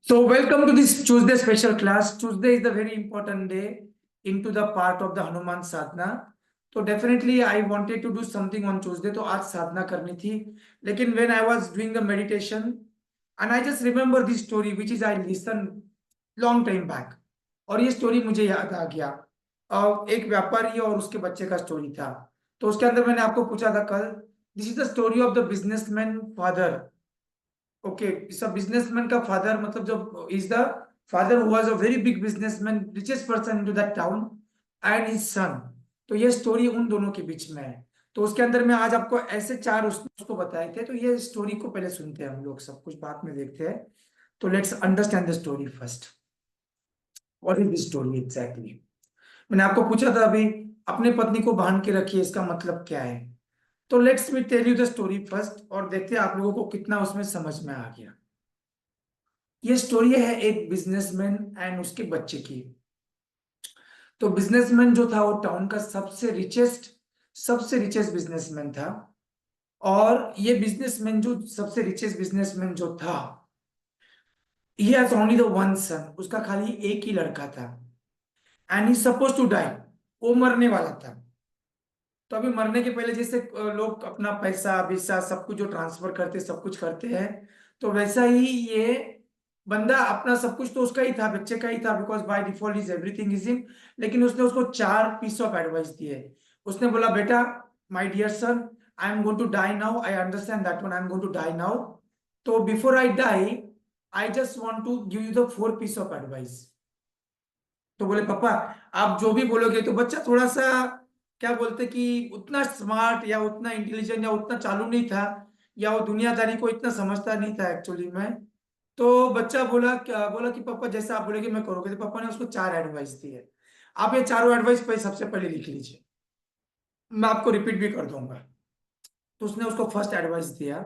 So welcome to this Tuesday special class. Tuesday is the very important day into the part of the Hanuman sadhana. So definitely I wanted to do something on Tuesday. तो आज साधना करनी थी. लेकिन when I was doing the meditation and I just remember this story which is I listened long time back. और ये story मुझे याद आ गया. एक व्यापारी और उसके बच्चे का स्टोरी था. तो उसके अंदर मैंने आपको पूछा था कल. This is the story of the businessman father. Okay इस बिजनेसमैन का फादर मतलब जो is the father who was a very big businessman richest person in to that town and his son. तो ये स्टोरी उन दोनों के बीच में है. तो उसके अंदर में आज आपको ऐसे चार उसको बताए थे. तो ये स्टोरी को पहले सुनते हैं हम लोग, सब कुछ बाद में देखते हैं. तो let's understand the story first. What is this story exactly? मैंने आपको पूछा था अभी, अपने पत्नी को बांध के रखिए, इसका मतलब क्या है? तो let's me tell you the story first और देखते हैं आप लोगों को कितना उसमें समझ में आ गया. ये स्टोरी है एक बिजनेसमैन एंड उसके बच्चे की. तो बिजनेसमैन जो था वो टाउन का सबसे रिचेस्ट बिजनेसमैन था. और ये बिजनेसमैन जो सबसे रिचेस्ट बिजनेसमैन जो था, he has only the one son. उसका खाली एक ही लड़का था. And he suppose to die. वो मरने वाला था. तो अभी मरने के पहले जैसे लोग अपना पैसा वीसा सब कुछ जो ट्रांसफर करते सब कुछ करते हैं, तो वैसा ही ये बंदा अपना सब कुछ तो उसका ही था, बच्चे का ही था, because by default is everything is him. लेकिन उसने उसको चार पीस ऑफ एडवाइस दिए. उसने बोला, बेटा, my dear son, I am going to die now, I understand that one, I am going to die now. तो before I die, I just want to give you the four piece of advice. तो बोले, पापा आप जो भी बोलोगे. तो बच्चा थोड़ा सा क्या बोलते कि उतना स्मार्ट या उतना इंटेलिजेंट या उतना चालू नहीं था, या वो दुनियादारी को इतना समझता नहीं था एक्चुअली में. तो बच्चा बोला, क्या बोला कि पापा जैसा आप बोलेगे मैं करूँगा. तो पापा ने उसको चार एडवाइस दी है. आप ये चारों एडवाइस पे सबसे पहले लिख लीजिए, मैं आपको रिपीट भी कर दूंगा. तो उसने उसको फर्स्ट एडवाइस दिया.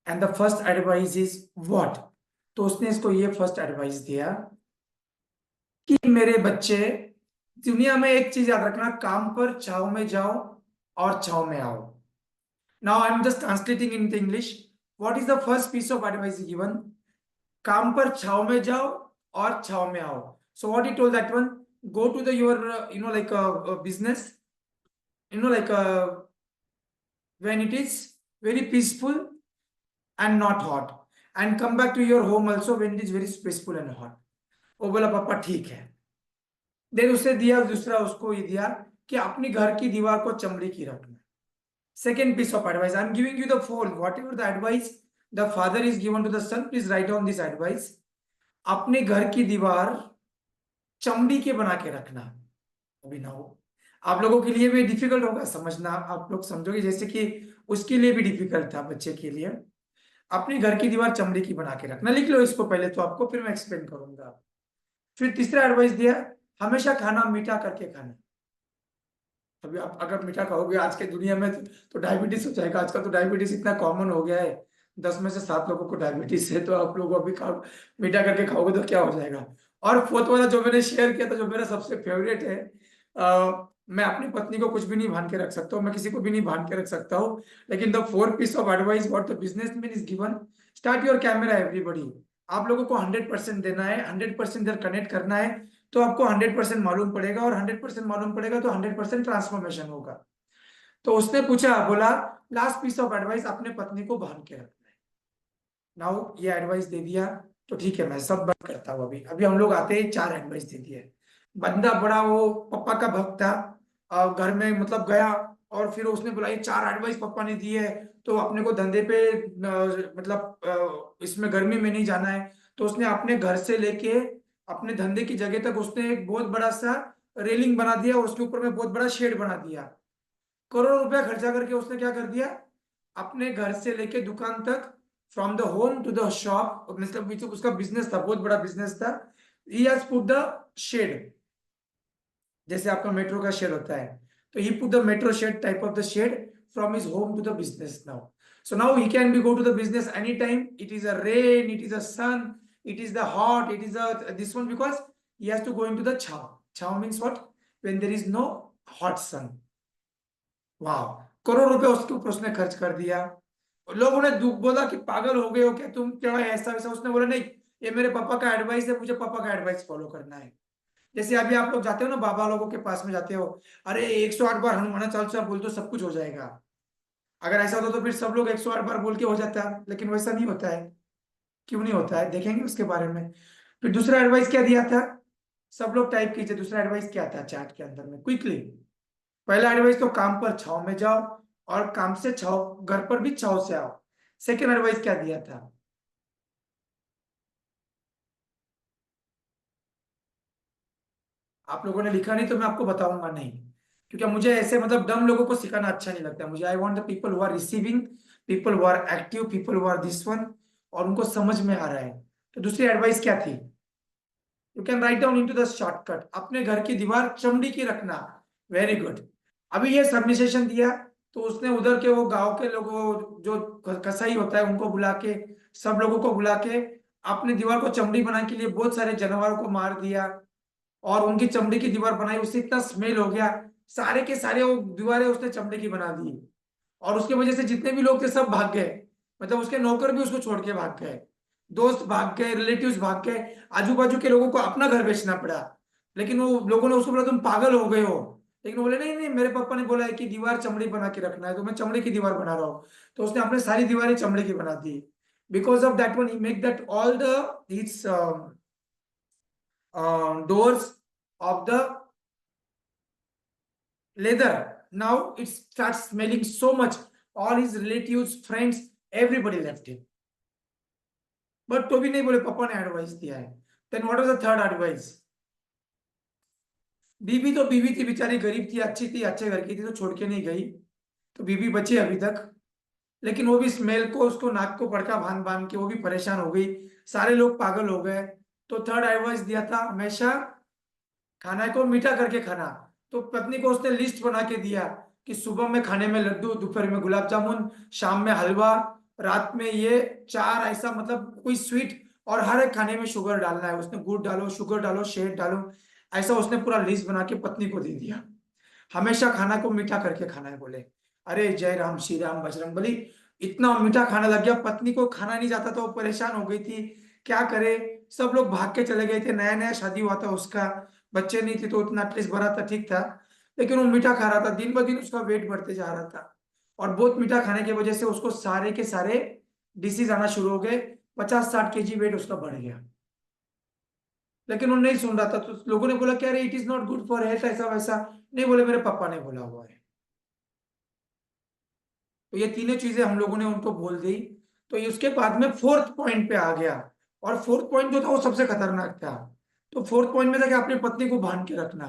And the first advice is what? तो उसने इसको ये फर्स्ट एडवाइस दिया कि मेरे बच्चे, दुनिया में एक चीज याद रखना, काम पर छाव में जाओ और छाव में आओ. Now I am just translating in English. What is the first piece of advice given? काम पर छाव में जाओ और छाव में आओ. So what he told that one, go to the your like business, like when it is very peaceful and not hot, and come back to your home also when it is very peaceful and hot. वो बोला, पापा ठीक है. Then उसे दिया दूसरा, उसको ये दिया कि अपनी घर की दीवार को चमड़ी की रखना. Second piece of advice, I'm giving you the full, whatever the advice the father is given to the son, please write down this advice. अपने घर की दीवार चमड़ी के बना के रखना. अभी ना हो, आप लोगों के लिए भी डिफिकल्ट होगा समझना, आप लोग समझोगे जैसे कि उसके लिए भी डिफिकल्ट था बच्चे के लिए. अपने घर की दीवार चमड़ी की बना के रखना. लिख लो इसको पहले तो आपको, फिर मैं एक्सप्लेन करूंगा. फिर तीसरा एडवाइस दिया, हमेशा खाना मीठा करके खाना. अभी आप अगर मीठा खाओगे आज के दुनिया में तो डायबिटीज हो जाएगा. आजकल तो डायबिटीज इतना कॉमन हो गया है, 10 में से 7 लोगों को डायबिटीज है. तो आप लोग अभी मीठा करके खाओगे तो क्या हो जाएगा. और फोर्थ वाला जो मैंने शेयर किया था, जो मेरा सबसे फेवरेट है, मैं अपनी पत्नी को कुछ भी नहीं बांध के रख सकता हूँ, मैं किसी को भी नहीं बांध के रख सकता हूँ. लेकिन the four piece of advice what the businessman is given, start your camera everybody. आप लोगों को 100% देना है, 100% इधर कनेक्ट करना है. तो आपको 100% मालूम पड़ेगा, और 100% मालूम पड़ेगा तो 100% ट्रांसफॉर्मेशन होगा. तो उसने पूछा, बोला, लास्ट पीस ऑफ एडवाइस, अपने पत्नी को बांध के रखना है. नाउ ये एडवाइस दे दिया तो ठीक है, मैं सब बंद करता हूँ. अभी अभी हम लोग आते हैं, चार एडवाइस दे दिए. बंदा बड़ा वो पापा का भक्त था, घर में मतलब गया, और फिर उसने बोला ये चार एडवाइस पापा ने दी है, तो अपने को धंधे पे मतलब इसमें गर्मी में नहीं जाना है. तो उसने अपने घर से लेके अपने धंधे की जगह तक उसने एक बहुत बड़ा सा रेलिंग बना दिया, और उसके ऊपर में बहुत बड़ा शेड बना दिया. करोड़ों रुपया खर्चा करके उसने क्या कर दिया, अपने घर से लेके दुकान तक, from the home to the shop, मतलब उसका बिजनेस था, बहुत बड़ा बिजनेस था. He has put the shed, जैसे आपका मेट्रो का शेड होता है. तो he put the metro shed type of the shed from his home to the business now. So now he can be go to the business anytime. It is a rain, it is a sun, it is the hot, it is a this one, because he has to go into the chow. Chow means what? When there is no hot sun. वाह, करोड़ रुपए उसके ऊपर उसने खर्च कर दिया. लोगों ने दुख बोला कि पागल हो गए हो क्या तुम, क्या ऐसा वैसा. उसने बोला नहीं, ये मेरे पापा का एडवाइस है, मुझे पापा का एडवाइस फॉलो करना है। जैसे अभी आप लोग जाते हो ना बाबा लोगों के पास में जाते हो, अरे 108 बार हनुमान चालीसा बोल दो सब कुछ हो जाएगा। अगर ऐसा होता तो फिर सब लोग 108 बार बोल के हो जाता, लेकिन वैसा नहीं होता है। क्यों नहीं होता है देखेंगे उसके बारे में। फिर दूसरा एडवाइस क्या दिया था, सब लोग टाइप कीजिए, दूसरा एडवाइस क्या था चैट के अंदर में क्विकली। पहला एडवाइस तो काम पर छाव में जाओ, और काम से छाव घर पर भी छाव से आओ। सेकेंड एडवाइस क्या दिया था, आप लोगों ने लिखा नहीं तो मैं आपको बताऊंगा नहीं, क्योंकि मुझे ऐसे मतलब डम लोगों को सिखाना अच्छा नहीं लगता मुझे। I want the people who are receiving, people who are active, people who are this one, और उनको समझ में आ रहा है। तो दूसरी एडवाइस क्या थी, you can write down into the shortcut, अपने घर की दीवार चमड़ी की रखना। Very good. अभी ये सबमिशन दिया, तो उसने उधर के वो गांव के लोगों जो कसाई होता है उनको बुला के, सब लोगों को बुला के अपनी दीवार को चमड़ी बनाने के लिए बहुत सारे जानवरों को मार दिया, और उनकी चमड़ी की दीवार बनाई। उससे इतना स्मेल हो गया, सारे के सारे वो दीवारें उसने चमड़ी की बना दी, और उसके वजह से जितने भी लोग थे सब भाग गए। मतलब उसके नौकर भी उसको छोड़ के भाग गए, दोस्त भाग गए, रिलेटिव्स भाग गए, आजू बाजू के लोगों को अपना घर बेचना पड़ा। लेकिन वो लोगों ने उसको बोला तुम पागल हो गए हो, लेकिन वो बोले नहीं नहीं, मेरे पापा ने बोला है कि दीवार चमड़ी बना के रखना है, तो मैं चमड़ी की दीवार बना रहा हूँ। तो उसने अपने सारी दीवारें चमड़ी की बना दी। Because of that one he make that all the these doors of the leather. Now it starts smelling so much. All his relatives, friends, everybody left him. But तो भी नहीं बोले, पापा ने एडवाइस दिया है। Then what was the third advice? बीबी तो बीबी थी बेचारी, गरीब थी, अच्छी थी, अच्छे घर की थी, तो छोड़ के नहीं गई, तो बीबी बची अभी तक। लेकिन वो भी स्मेल को, उसको नाक को पड़का बांध बांध के वो भी परेशान हो गई, सारे लोग पागल हो गए। तो थर्ड एडवाइस दिया था, हमेशा खाना को मीठा करके खाना। तो पत्नी को उसने लिस्ट बना के दिया कि सुबह में खाने में लड्डू, दोपहर में गुलाब जामुन, शाम में हलवा, रात में ये चार, ऐसा मतलब कोई स्वीट, और हर एक खाने में शुगर डालना है। उसने गुड़ डालो, शुगर डालो, शहद डालो, ऐसा उसने पूरा लिस्ट बना के पत्नी को दे दिया। हमेशा खाना को मीठा करके खाना है बोले। अरे जय राम श्री राम बजरंग बली। इतना मीठा खाना लग गया, पत्नी को खाना नहीं जाता था, वो परेशान हो गई थी, क्या करे। सब लोग भाग के चले गए थे, नया नया शादी हुआ था उसका, बच्चे नहीं थे, तो उतना एटलीस्ट भरा था, ठीक था। लेकिन वो मीठा खा रहा था, दिन ब दिन उसका वेट बढ़ते जा रहा था, और बहुत मीठा खाने की वजह से उसको सारे के सारे डिसीज आना शुरू हो गए। 50-60 kg वेट उसका बढ़ गया। लेकिन वो नहीं सुन रहा था, तो लोगों ने बोला कि अरे it is not good for health, ऐसा वैसा। नहीं बोले, मेरे पापा ने बोला हुआ है। तो ये तीनों चीजें हम लोगों ने उनको बोल दी। तो ये उसके बाद में फोर्थ पॉइंट पे आ गया, और फोर्थ पॉइंट जो था वो सबसे खतरनाक था। तो फोर्थ पॉइंट में था कि अपनी पत्नी को बांध के रखना।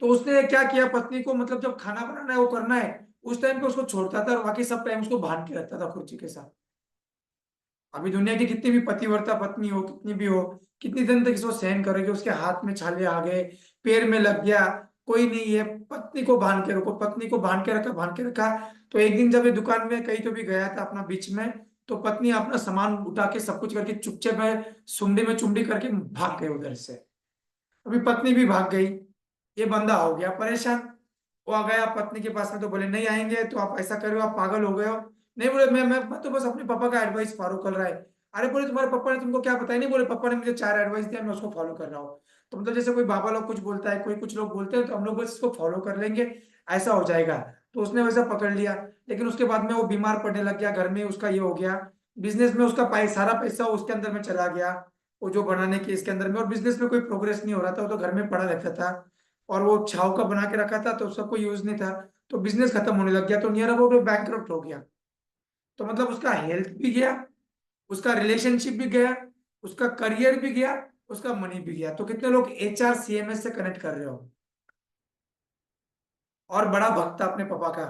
तो उसने क्या किया, पत्नी को मतलब जब खाना बनाना है वो करना है, उस टाइम पे उसको छोड़ता था, और बाकी सब टाइम उसको बांध के रखता था कुर्सी के साथ। अभी दुनिया की कितनी भी पतिव्रता पत्नी हो, कितनी भी हो, कितनी दिन तक इसको सहन करेगी। उसके हाथ में छाले आ गए, पैर में लग गया, कोई नहीं है, पत्नी को बांध के रखो, पत्नी को बांध के रखा, बांध के रखा। तो एक दिन जब ये दुकान में कहीं तो भी गया था अपना बीच में, तो पत्नी अपना सामान उठा के सब कुछ करके चुपचाप में सुंडी में चुंडी करके भाग गए उधर से। अभी पत्नी भी भाग गई, ये बंदा हो गया परेशान। वो आ गया पत्नी के पास में, तो बोले नहीं आएंगे तो आप ऐसा कर रहे हो, आप पागल हो गए हो। नहीं बोले, मैं तो बस अपने पापा का एडवाइस फॉलो कर रहा है। अरे बोले, तुम्हारे पापा ने तुमको क्या बताया? नहीं बोले, पापा ने मुझे 4 एडवाइस दिया, मैं उसको फॉलो कर रहा हूँ। तो मतलब जैसे कोई बाबा लोग कुछ बोलता है, कोई कुछ लोग बोलते हैं, तो हम लोग बस इसको फॉलो कर लेंगे, ऐसा हो जाएगा। तो उसने वैसा पकड़ लिया। लेकिन उसके बाद में वो बीमार पड़ने लग गया, घर में उसका ये हो गया, बिजनेस में उसका सारा पैसा उसके अंदर में चला गया, वो जो बनाने के इसके अंदर में, और बिजनेस में कोई प्रोग्रेस नहीं हो रहा था, वो तो घर में पड़ा रहता था, और वो छाव का बना के रखा था तो उसका कोई यूज नहीं था। तो बिजनेस खत्म होने लग गया, तो नियर अबाउट वो बैंकरप्ट हो गया। तो मतलब उसका हेल्थ भी गया, उसका रिलेशनशिप भी गया, उसका करियर भी गया, उसका मनी भी गया। तो कितने लोग HR CMS से कनेक्ट कर रहे हो। और बड़ा भक्त था अपने पापा का,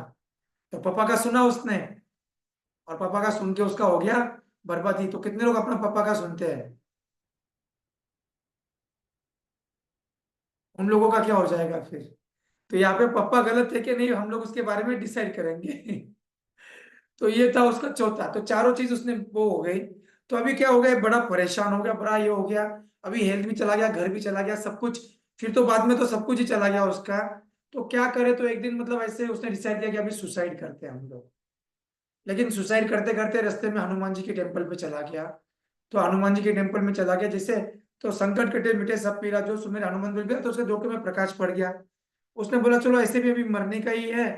तो पापा का सुना उसने, और पापा का सुन के उसका हो गया बर्बादी। तो कितने लोग अपना पापा का सुनते हैं, उन लोगों का क्या हो जाएगा फिर। तो यहाँ पे पापा गलत थे कि नहीं, हम लोग उसके बारे में डिसाइड करेंगे। तो ये था उसका चौथा, तो चारों चीज उसने वो हो गई। तो अभी क्या हो गया, बड़ा परेशान हो गया, बड़ा ये हो गया। अभी हेल्थ भी चला गया, घर भी चला गया, सब कुछ। फिर तो बाद में तो सब कुछ ही चला गया उसका। तो क्या करे, तो एक दिन मतलब ऐसे उसने डिसाइड किया कि अभी सुसाइड करते हैं हम लोग। लेकिन सुसाइड करते करते रास्ते में हनुमान जी के टेम्पल पे चला गया। तो हनुमान जी के टेम्पल में चला गया जैसे, तो संकट कटे मिटे सब पीरा, जो सुमेर हनुमान मिल गया, तो उसके धोखे में प्रकाश पड़ गया। उसने बोला चलो ऐसे भी अभी मरने का ही है,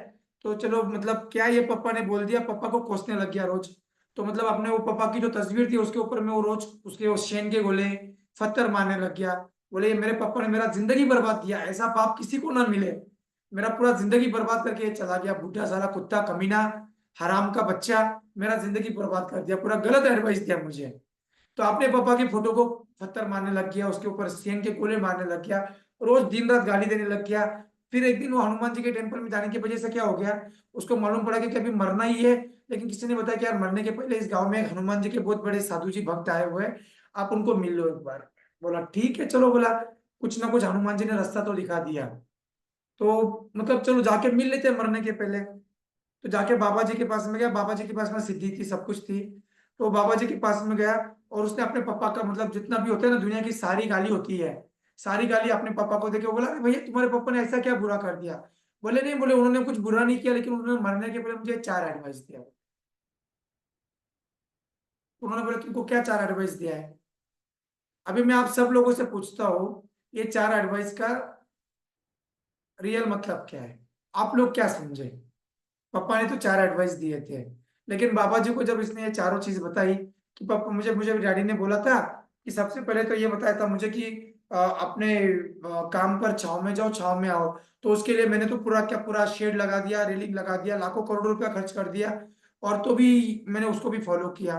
तो चलो मतलब क्या ये पापा ने बोल दिया, पापा को कोसने लग गया रोज। तो मतलब अपने वो पापा की जो तस्वीर थी उसके ऊपर में वो रोज उसके वो शेन के गोले पत्थर मारने लग गया। बोले ये मेरे पापा ने मेरा जिंदगी बर्बाद किया, ऐसा पाप किसी को ना मिले, मेरा पूरा जिंदगी बर्बाद करके ये चला गया, बुढ़ा साला कुत्ता कमीना, हराम का बच्चा, मेरा जिंदगी बर्बाद कर दिया, पूरा गलत एडवाइस दिया मुझे। तो अपने पापा की फोटो को पत्थर मारने लग गया, उसके ऊपर सेन के गोले मारने लग गया, रोज दिन रात गाली देने लग गया। फिर एक दिन वो हनुमान जी के टेम्पल में जाने की वजह से क्या हो गया, उसको मालूम पड़ा कि अभी मरना ही है। लेकिन किसी ने बताया कि यार मरने के पहले इस गांव में एक हनुमान जी के बहुत बड़े साधु जी भक्त आए हुए हैं, आप उनको मिल लो एक बार। बोला ठीक है चलो, बोला कुछ ना कुछ हनुमान जी ने रास्ता तो दिखा दिया, तो मतलब चलो जाके मिल लेते हैं मरने के पहले। तो जाके बाबा जी के पास में गया, बाबा जी के पास में सिद्धि थी, सब कुछ थी। तो बाबा जी के पास में गया, और उसने अपने पापा का मतलब जितना भी होता है ना दुनिया की सारी गाली होती है, सारी गाली अपने पापा को देके वो बोला अरे भैया तुम्हारे पापा ने ऐसा क्या बुरा कर दिया। बोले नहीं, बोले उन्होंने कुछ बुरा नहीं किया, लेकिन उन्होंने मरने के पहले मुझे 4 एडवाइस दिया। उन्होंने बोले तुमको क्या 4 एडवाइस दिया है। अभी मैं आप सब लोगों से पूछता हूँ, ये 4 एडवाइस का रियल मतलब क्या है, आप लोग क्या समझे। पापा ने तो 4 एडवाइस दिए थे, लेकिन बाबा जी को जब इसने ये चारों चीज बताई कि पापा मुझे मुझे डैडी ने बोला था कि सबसे पहले तो ये बताया था मुझे कि अपने काम पर छाव में जाओ छाव में आओ। तो उसके लिए मैंने तो पूरा क्या पूरा शेड लगा दिया, रेलिंग लगा दिया, लाखों करोड़ों रुपया खर्च कर दिया, और तो भी मैंने उसको भी फॉलो किया।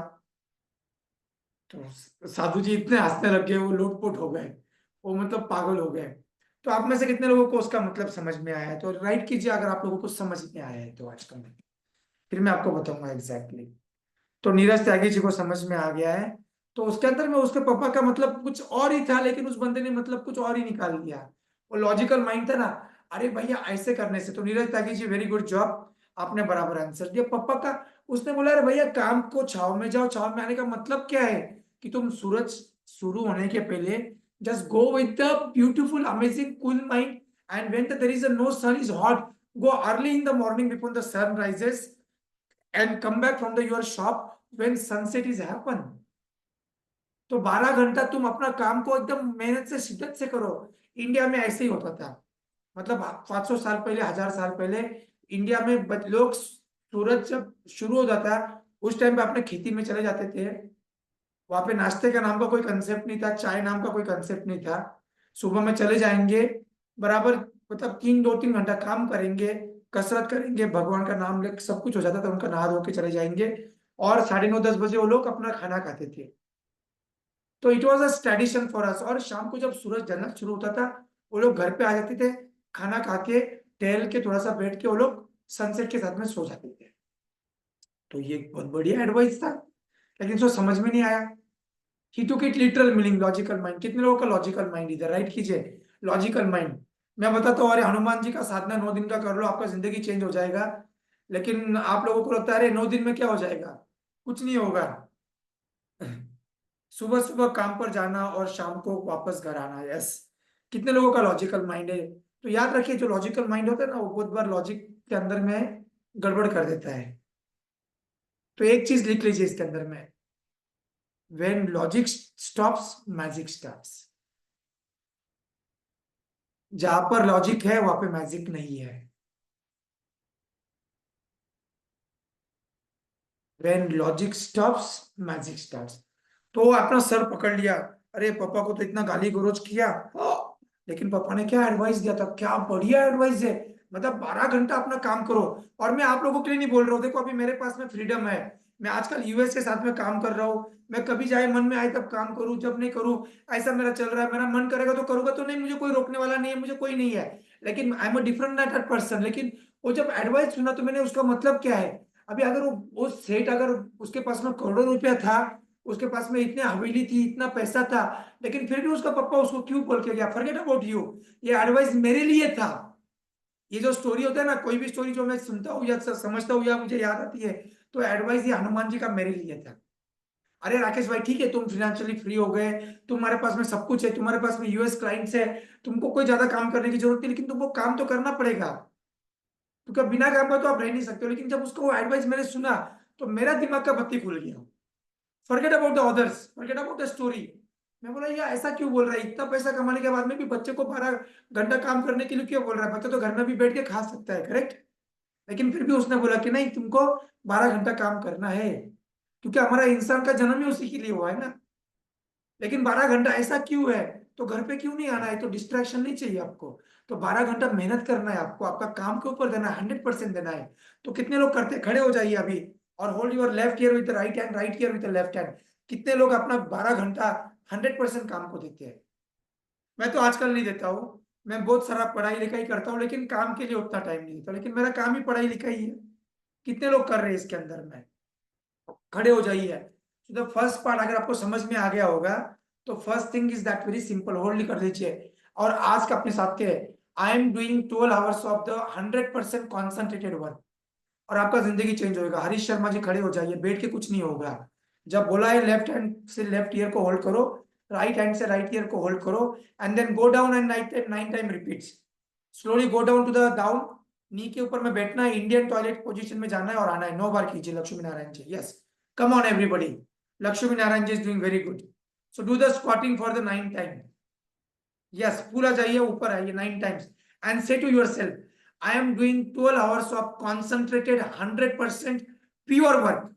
तो साधु जी इतने हंसने लग गए, वो लोटपोट हो गए, वो मतलब पागल हो गए। तो आप में से कितने लोगों को उसका मतलब समझ में आया है, तो राइट कीजिए अगर आप लोगों को समझ में आया है तो आज का। फिर मैं आपको बताऊंगा एग्जैक्टली exactly। तो नीरज त्यागी जी को समझ में आ गया है। तो उसके अंदर में उसके पापा का मतलब कुछ और ही था, लेकिन उस बंदे ने मतलब कुछ और ही निकाल दिया। वो लॉजिकल माइंड था ना, अरे भैया ऐसे करने से, तो Neeraj Tyagi ji very good job, आपने बराबर आंसर दिया पापा का। उसने बोला अरे भैया काम को छाव में जाओ, छाव में आने का मतलब क्या है कि तुम सूरज शुरू होने के पहले just go with the beautiful amazing cool mind, and when there is no sun is hot, go early in the morning before the sun rises and come back from the your shop when sunset is happen। तो 12 घंटा तुम अपना काम को एकदम मेहनत से शिद्दत से करो। इंडिया में ऐसे ही होता था, मतलब 500 साल पहले, 1000 साल पहले इंडिया में लोग सूरज जब शुरू हो जाता उस टाइम पे अपने खेती में चले जाते थे। वहां पे नाश्ते का नाम का कोई कंसेप्ट नहीं था, चाय नाम का कोई कंसेप्ट नहीं था। सुबह में चले जाएंगे, बराबर मतलब 3 2 3 घंटा काम करेंगे, कसरत करेंगे, भगवान का नाम ले, सब कुछ हो जाता था उनका, नहा धो के चले जाएंगे, और 9:30 10 बजे वो लोग अपना खाना खाते थे। तो it was a tradition for us. और शाम को जब सूरज ढलना शुरू होता था, वो लोग घर पे आ जाते थे, खाना खा के टहल के थोड़ा सा बैठ के वो लोग सनसेट के साथ में सो जाते थे। तो ये एक बहुत बढ़िया एडवाइस था, लेकिन उसको समझ में नहीं आया। He took it literal meaning, logical mind. कितने लोगों का लॉजिकल माइंड इधर राइट कीजिए, लॉजिकल माइंड। मैं बताता हूँ अरे हनुमान जी का साधना 9 दिन का कर लो आपका जिंदगी चेंज हो जाएगा, लेकिन आप लोगों को लगता है अरे 9 दिन में क्या हो जाएगा, कुछ नहीं होगा। सुबह सुबह काम पर जाना और शाम को वापस घर आना, यस। कितने लोगों का लॉजिकल माइंड है। तो याद रखिए जो लॉजिकल माइंड होता है ना वो बहुत बार लॉजिक के अंदर में गड़बड़ कर देता है। तो एक चीज लिख लीजिए इसके अंदर में, when logic stops magic starts. जहां पर लॉजिक है वहां पे मैजिक नहीं है। When logic stops magic starts. तो वो अपना सर पकड़ लिया, अरे पापा को तो इतना गाली गलौज किया, लेकिन पापा ने क्या एडवाइस दिया था, क्या बढ़िया एडवाइस है। मतलब 12 घंटा अपना काम करो। और मैं आप लोगों के लिए नहीं बोल रहा हूँ, देखो अभी मेरे पास में फ्रीडम है, मैं आजकल यूएस के साथ में काम कर रहा हूँ, मैं कभी चाहे मन में आए तब काम करूँ, जब नहीं करूँ, ऐसा मेरा चल रहा है। मेरा मन करेगा तो करूंगा, तो नहीं, मुझे कोई रोकने वाला नहीं है, मुझे कोई नहीं है। लेकिन I am a different that person. लेकिन वो जब एडवाइस सुना तो मैंने उसका मतलब क्या है। अभी अगर वो सेठ अगर उसके पास में करोड़ों रुपया था, उसके पास में इतने हवेली थी, इतना पैसा था, लेकिन फिर भी उसका पापा उसको क्यों बोल के गया, फॉरगेट अबाउट यू, ये एडवाइस मेरे लिए था। ये जो स्टोरी होता है ना, कोई भी स्टोरी जो मैं सुनता हूँ या समझता हूँ या मुझे याद आती है, तो एडवाइस ये हनुमान जी का मेरे लिए था। अरे राकेश भाई ठीक है, तुम फाइनेंशियली फ्री हो गए, तुम्हारे पास में सब कुछ है, तुम्हारे पास में यूएस क्लाइंट्स है, तुमको कोई ज्यादा काम करने की जरूरत नहीं, लेकिन तुमको काम तो करना पड़ेगा, क्योंकि बिना काम का तो आप रह नहीं सकते हो। लेकिन जब उसको वो एडवाइस मैंने सुना, तो मेरा दिमाग का बत्ती खुल गया। Forget about the others, forget about the story. मैं बोला ये ऐसा क्यों बोल रहा है, इतना पैसा कमाने के बाद में भी बच्चे को 12 घंटा काम करने के लिए क्यों बोल रहा है, बच्चा तो घर में भी बैठ के खा सकता है, करेक्ट। लेकिन फिर भी उसने बोला कि नहीं, तुमको 12 घंटा काम करना है, क्योंकि हमारा इंसान का जन्म ही उसी के लिए हुआ है ना। लेकिन 12 घंटा ऐसा क्यों है, तो घर पे क्यों नहीं आना है, तो डिस्ट्रैक्शन नहीं चाहिए आपको। तो 12 घंटा मेहनत करना है आपको, आपका काम के ऊपर देना है, 100% देना है। तो कितने लोग करते, खड़े हो जाइए अभी और hold your left ear with right hand, right year with left hand. कितने लोग अपना 12 घंटा 100% काम को देते हैं। मैं तो आजकल नहीं देता हूँ, मैं बहुत सारा पढ़ाई लिखाई करता हूँ, लेकिन काम के लिए उतना टाइम नहीं देता, लेकिन मेरा काम ही पढ़ाई लिखाई है। कितने लोग कर रहे हैं इसके अंदर में, खड़े हो जाइए। तो द फर्स्ट पार्ट अगर आपको समझ में आ गया होगा, तो first thing is that very simple, hold कर दीजिए। और आज का अपने साथ के, आई am doing 12 hours of the 100% concentrated work, और आपका जिंदगी चेंज होगा। हरीश शर्मा जी खड़े हो जाइए, बैठ के कुछ नहीं होगा। जब बोला है लेफ्ट हैंड से लेफ्ट ईयर को होल्ड करो, राइट हैंड से राइट ईयर को होल्ड करो, and then go down and 9 time repeats. Slowly go down to the down, knee के ऊपर में बैठना है, इंडियन टॉयलेट पोजीशन में जाना है और आना है। 9 बार कीजिए Lakshmi Narayan ji, yes, come on everybody. Lakshmi Narayan ji is doing very good. So do the squatting for the 9 time, yes, पूरा जाइए, ऊपर आइए 9 times, and say to yourself, I am doing 12 hours of concentrated 100% pure work.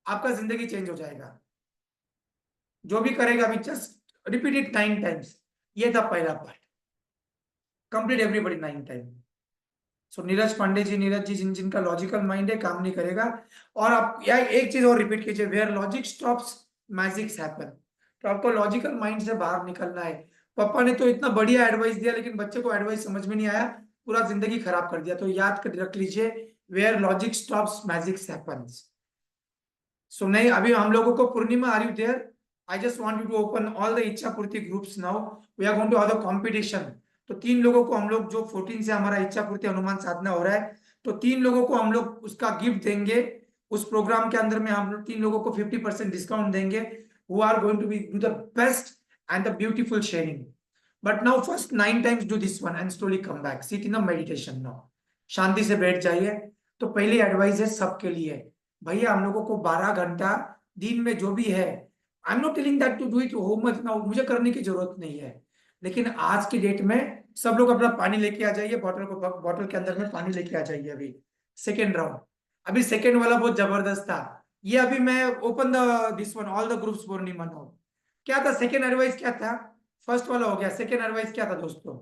आपका जिंदगी चेंज हो जाएगा। जो भी करेगा अभी जस्ट रिपीट इट 9 टाइम्स। ये था पहला पार्ट, कंप्लीट एवरीबॉडी 9 टाइम। सो नीरज पांडे जी, नीरज जी, जिनका लॉजिकल माइंड है, काम नहीं करेगा। और आप या एक चीज और रिपीट कीजिए, where logic stops magics happen. तो आपको लॉजिकल माइंड से बाहर निकलना है। पापा ने तो इतना बढ़िया एडवाइस दिया, लेकिन बच्चे को एडवाइस समझ में नहीं आया, पूरा जिंदगी खराब कर दिया। तो याद कर रख लीजिए, where logic stops magics happens. So नहीं, अभी हम लोगों को Purnima, are you there? I just want you to open all the Ichha Purti groups now, we are going to have the competition. तो 3 लोगों को हम लोग, जो 14 से हमारा इच्छा पूर्ति अनुमान साधना हो रहा है, तो 3 लोगों को हम लोग उसका गिफ्ट देंगे। उस प्रोग्राम के अंदर में हम लोग 3 लोगों को 50% डिस्काउंट देंगे, who are going to be do the best and the beautiful sharing. But now first 9 times do this one and slowly come back, sit in the meditation now. शांति से बैठ जाइए। तो पहली एडवाइस है सबके लिए, भैया हम लोगों को 12 घंटा दिन में जो भी है, I am not telling that to do it home much now, मुझे करने की जरूरत नहीं है। लेकिन आज की डेट में सब लोग अपना पानी लेके आ जाइए, बॉटल के अंदर में पानी लेके आ जाइए। अभी सेकेंड राउंड, अभी सेकेंड वाला बहुत जबरदस्त था। ये अभी मैं open the this one all the groups Purnima now. क्या था सेकेंड एडवाइस, क्या था? फर्स्ट वाला हो गया, सेकेंड एडवाइस क्या था दोस्तों?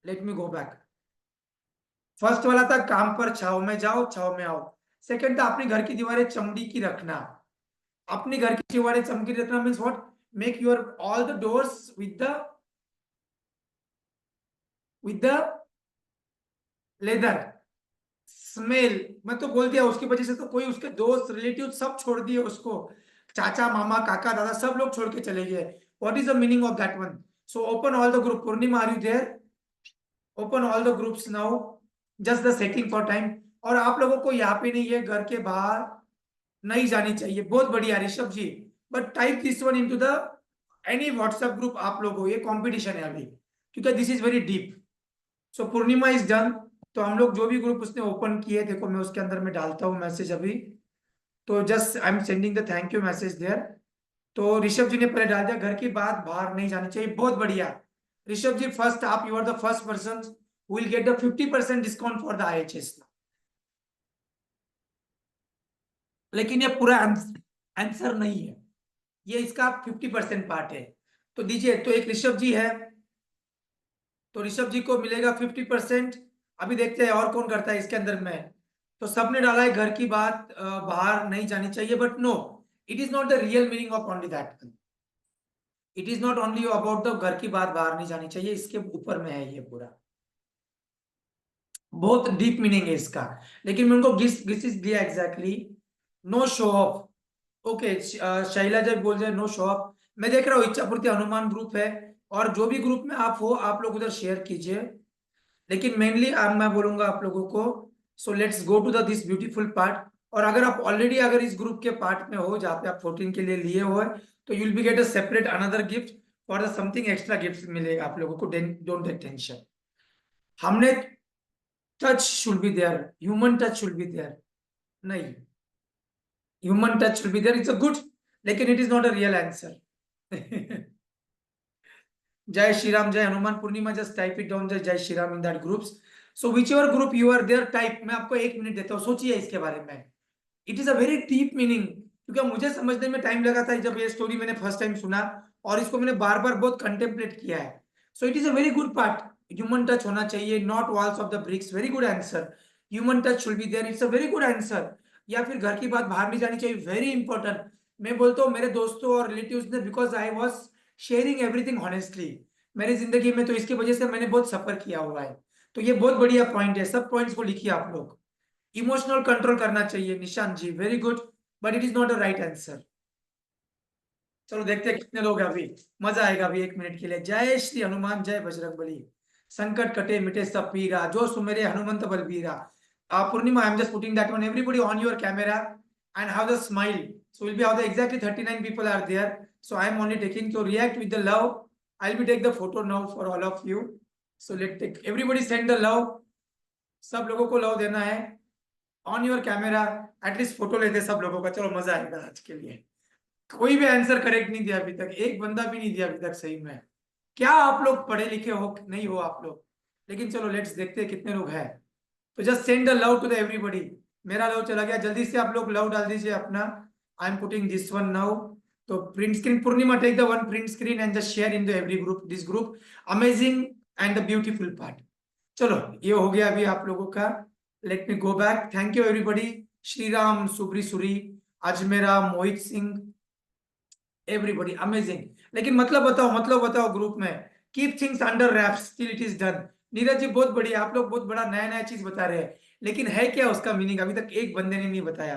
Late me go back. First वाला था काम पर छाव में जाओ, छाव में आओ। सेकंड था अपनी घर की दीवारें चमड़ी की रखना। अपनी घर की दीवारें चमकी रखना means what? Make your all the doors with the leather smell. मैं तो बोल दिया, उसकी वजह से तो कोई उसके दोस्त रिलेटिव सब छोड़ दिए उसको, चाचा मामा काका दादा सब लोग छोड़ के चले गए। What is the meaning of that one? So open all the group, Purnima are you there? Open all the groups now, just the setting for time. और आप लोगों को यहाँ पे नहीं है, घर के बाहर नहीं जानी चाहिए, बहुत बढ़िया Rishabh ji. But type this one into the any WhatsApp group आप लोगों, ये कंपटीशन है अभी, क्योंकि this is very deep. So Purnima is done. तो हम लोग जो भी ग्रुप उसने ओपन किए, देखो मैं उसके अंदर में डालता हूँ मैसेज अभी। तो just I am sending the thank you message there. तो ऋषभ जी ने पहले डाल दिया, घर की बात बाहर नहीं जानी चाहिए, बहुत बढ़िया। ऋषभ जी फर्स्ट, आप you are the first person will get the 50% discount for the IHS। लेकिन ये पूरा आंसर नहीं है, ये इसका 50% पार्ट है। तो दीजिए, तो एक ऋषभ जी है, तो ऋषभ जी को मिलेगा 50%। अभी देखते हैं और कौन करता है इसके अंदर में। तो सबने डाला है घर की बात बाहर नहीं जानी चाहिए, but no, it is not the real meaning of only that. It is not only about the घर की बात बाहर नहीं जानी चाहिए, इसके ऊपर में है ये पूरा, बहुत डीप मीनिंग है इसका। लेकिन मैं उनको गिस दिया exactly. No show off, okay. Shaila जब बोल जाए नो शो ऑफ, मैं देख रहा हूँ इच्छा पूर्ति हनुमान ग्रुप है, और जो भी ग्रुप में आप हो आप लोग उधर शेयर कीजिए। लेकिन मेनली अब मैं बोलूंगा आप लोगों को, so let's go to the this beautiful part. और अगर आप ऑलरेडी अगर इस ग्रुप के पार्ट में हो जहाँ पे आप 14 के लिए लिए हो है, तो you will be get a separate another gift, for the something extra gift मिलेगा आप लोगों को, डोंट टेक टेंशन। हमने touch should be there, human touch should be there. नहीं, human touch will be there, it's a good, लेकिन it is not a real answer. जय श्री राम, जय Hanuman. Purnima just type it down, जय Shri Ram in that groups. So whichever group you are there type. मैं आपको 1 minute देता हूँ, सोचिए इसके बारे में. It is a very deep meaning, क्योंकि मुझे समझने में टाइम लगा था जब ये स्टोरी मैंने फर्स्ट टाइम सुना, और इसको मैंने बार बार बहुत कंटेम्पलेट किया है. So it is a very good part. Human touch होना चाहिए, not walls of the bricks. Very good answer. Human touch should be there, it's a very good answer. या फिर घर की बात बाहर नहीं जानी चाहिए, वेरी इंपॉर्टेंट. मैं बोलता हूँ मेरे दोस्तों और रिलेटिव्स ने, because I was sharing everything honestly मेरी जिंदगी में, तो इसकी वजह से मैंने बहुत सफर किया हुआ है. तो ये बहुत बढ़िया पॉइंट है, सब पॉइंट्स को लिखिए आप लोग. इमोशनल कंट्रोल करना चाहिए, Nishant ji, very good, but it is not a right answer. चलो देखते हैं कितने लोग हैं अभी. मजा आएगा अभी 1 मिनट के लिए. जय श्री हनुमान, जय बजरंगबली. संकट कटे मिटे सब पीरा, जो सुमेरे Hanumant बलबीरा. Purnima, I'm just putting that one. Everybody on your camera and have the smile. So we'll be out there. Exactly 39 people are there. So I'm only taking to react with the love. I'll be take the photo now for all of you. So let's take. Everybody send the love. सब लोगों को love देना है. On your camera. At least photo लेते सब लोगों का. चलो मजा आएगा आज के लिए. कोई भी आंसर करेक्ट नहीं दिया अभी तक, एक बंदा भी नहीं दिया अभी तक सही में. क्या आप लोग पढ़े लिखे हो नहीं हो आप लोग. लेकिन चलो लेट्स देखते हैं कितने लोग हैं. तो just send the love to the everybody. मेरा लव चला गया, जल्दी से आप लोग लव डाल दीजिए अपना. I am putting this one now. तो print screen, Purnima take the one print screen and just share in the every group, this group. Amazing and the beautiful part. चलो ये हो गया अभी आप लोगों का. Let me go back. Thank you everybody. Shri Ram, Subri Suri, Ajmera, Mohit Singh, everybody amazing. लेकिन मतलब बताओ ग्रुप में. Keep things under wraps till it is done. Neeraj ji बहुत बढ़िया, आप लोग बहुत बड़ा नया नया चीज बता रहे हैं, लेकिन है क्या उसका मीनिंग अभी तक एक बंदे ने नहीं बताया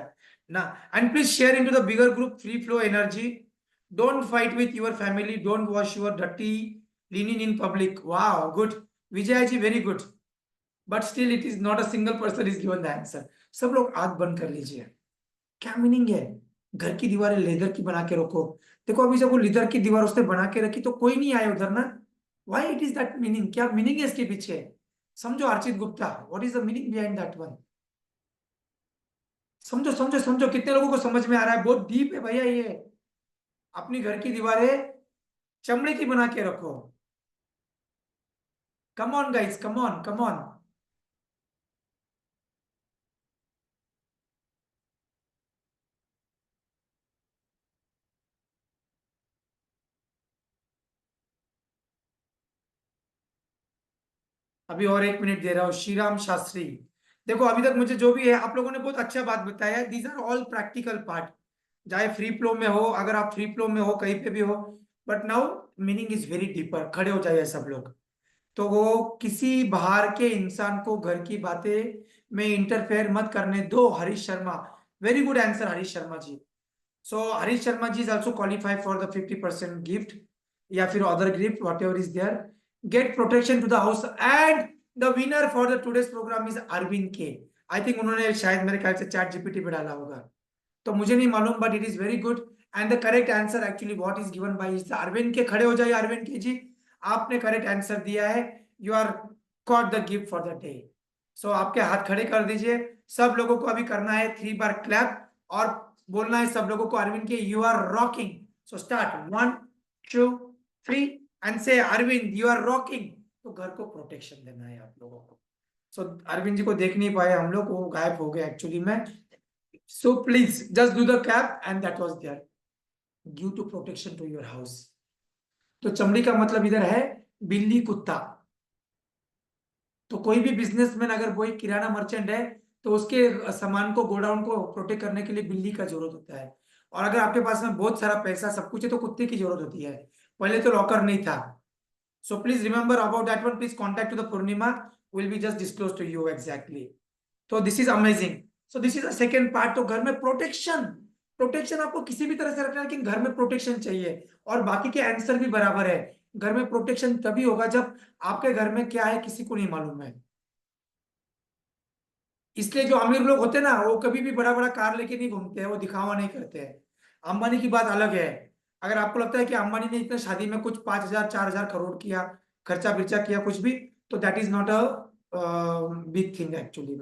ना. And please share into the bigger group. Free flow energy. Don't fight with your family. Don't wash your dirty linen in public. वाह good. Vijay ji very good. But still it is not a single person is given the answer. सब लोग आंख बंद कर लीजिए. क्या meaning है. घर की दीवारें लेदर की बना के रखो. देखो अभी जब वो लेदर की दीवार उसने बना के रखी तो कोई नहीं आया उधर ना. Why it is that meaning. क्या मीनिंग है इसके पीछे. समझो Archit Gupta, what is the meaning behind that one. समझो समझो समझो, कितने लोगों को समझ में आ रहा है. बहुत डीप है भैया ये. अपनी घर की दीवारें चमड़े की बना के रखो. Come on guys, come on come on. अभी और 1 मिनट दे रहा हूँ. श्री राम शास्त्री. देखो अभी तक मुझे जो भी है आप लोगों ने बहुत अच्छा बात बताया है. These are all practical part. चाहे फ्री फ्लो में हो, अगर आप फ्री फ्लो में हो कहीं पे भी हो, but now meaning is very deeper. खड़े हो जाइए सब लोग. तो वो किसी बाहर के इंसान को घर की बातें में इंटरफेयर मत करने दो. Harish Sharma, very good answer Harish Sharma ji. So Harish Sharma ji is also qualify for the 50% gift या फिर other gift whatever is there. Get protection to the house. And the winner for the today's programme is Arvind K. I think उन्होंने शायद मेरे ख्याल से chat GPT पे डाला होगा, तो मुझे नहीं मालूम, but it is very good. And the correct answer actually what is given by is Arvind K. खड़े हो जाइए अरविंद के जी, आपने करेक्ट आंसर दिया है. You are got the gift for the day. So आपके हाथ खड़े कर दीजिए. सब लोगों को अभी करना है 3 बार क्लैप, और बोलना है सब लोगों को Arvind K you are rocking. So start 1 2 3 and say Arvind you are rocking. तो घर को प्रोटेक्शन देना है आप लोगों को. सो अरविंद जी को देख नहीं पाए हम लोग, वो गायब हो गए एक्चुअली में. So please just do the clap and that was there. Give to protection to your house. तो चमड़ी का मतलब इधर है बिल्ली कुत्ता. तो कोई भी बिजनेसमैन अगर कोई किराना मर्चेंट है तो उसके सामान को गोडाउन को प्रोटेक्ट करने के लिए बिल्ली का जरूरत होता है. और अगर आपके पास में बहुत सारा पैसा सब कुछ है तो कुत्ते की जरूरत होती है. पहले तो लॉकर नहीं था. So please remember about that one. Please contact to the Purnima. Will be just disclose to you exactly. तो this is amazing. So this is a second part. तो घर में प्रोटेक्शन, प्रोटेक्शन आपको किसी भी तरह से रखना है, लेकिन घर में प्रोटेक्शन चाहिए. और बाकी के आंसर भी बराबर है. घर में प्रोटेक्शन तभी होगा जब आपके घर में क्या है किसी को नहीं मालूम है. इसलिए जो अमीर लोग होते हैं ना, वो कभी भी बड़ा बड़ा कार लेके नहीं घूमते हैं, वो दिखावा नहीं करते हैं. अंबानी की बात अलग है. अगर आपको लगता है कि अंबानी ने इतना शादी में कुछ 5,000 4,000 करोड़ किया, खर्चा बिर्चा किया कुछ भी, तो that is not a big thing actually.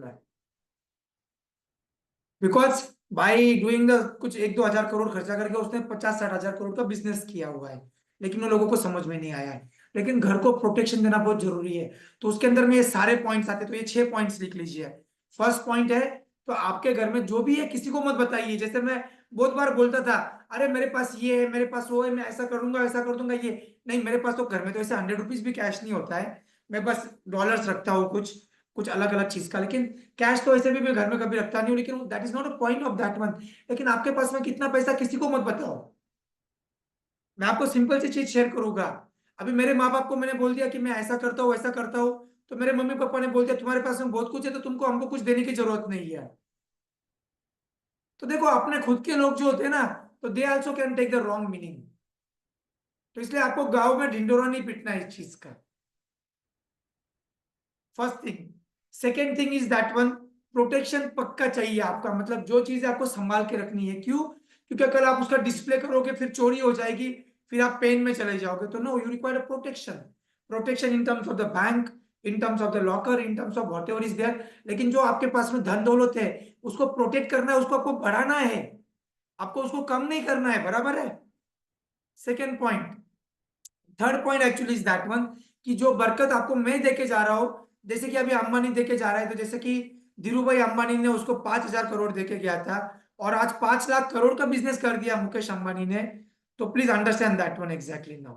Because by doing the कुछ 1-2 हजार करोड़ खर्चा करके उसने 50-60 हजार करोड़ का बिजनेस किया हुआ है, लेकिन वो लोगों को समझ में नहीं आया है। लेकिन घर को प्रोटेक्शन देना बहुत जरूरी है। तो उसके अंदर में ये सारे पॉइंट्स आते हैं, तो ये 6 पॉइंट्स लिख लीजिए। फर्स्ट पॉइंट है, तो आपके घर में जो भी है किसी को मत बताइए। जैसे मैं बहुत बार बोलता था, अरे मेरे पास ये है, मेरे पास वो है, मैं ऐसा कर दूंगा, ऐसा कर दूंगा, ये नहीं। मेरे पास तो घर में तो ऐसे 100 रुपीज भी कैश नहीं होता है। मैं बस डॉलर्स रखता हूँ कुछ कुछ अलग अलग चीज का, लेकिन कैश तो ऐसे भी मैं घर में कभी रखता नहीं हूँ। लेकिन that is not a point of that one. लेकिन आपके पास में कितना पैसा किसी को मत बताओ। मैं आपको सिंपल सी चीज शेयर करूंगा। अभी मेरे माँ बाप को मैंने बोल दिया कि मैं ऐसा करता हूँ, ऐसा करता हूँ, तो मेरे मम्मी पापा ने बोल दिया तुम्हारे पास में बहुत कुछ है, तो तुमको हमको कुछ देने की जरूरत नहीं है। तो देखो, अपने खुद के लोग जो होते हैं ना, तो they also can take the wrong meaning. तो इसलिए आपको गाँव में ढिंडोरा नहीं पीटना है इस चीज का। First thing. Second thing is that one, protection पक्का चाहिए आपका। मतलब जो चीज आपको संभाल के रखनी है। क्यों? क्योंकि अगर आप उसका डिस्प्ले करोगे फिर चोरी हो जाएगी, फिर आप पेन में चले जाओगे। तो no, you require a protection. Protection in terms of the bank, in terms of the locker, in terms of whatever is there. लेकिन जो आपके पास में धन दौलत है, उसको प्रोटेक्ट करना है, उसको आपको बढ़ाना है, आपको उसको कम नहीं करना है। बराबर है? Second point. Third point actually is that one, कि जो बरकत आपको मैं देके जा रहा हूं, जैसे कि अभी अंबानी देके जा रहा है, तो जैसे कि धीरू भाई अंबानी ने उसको 5,000 करोड़ देके गया था, और आज 5 लाख करोड़ का बिजनेस कर दिया मुकेश अंबानी ने। तो please understand that one exactly now.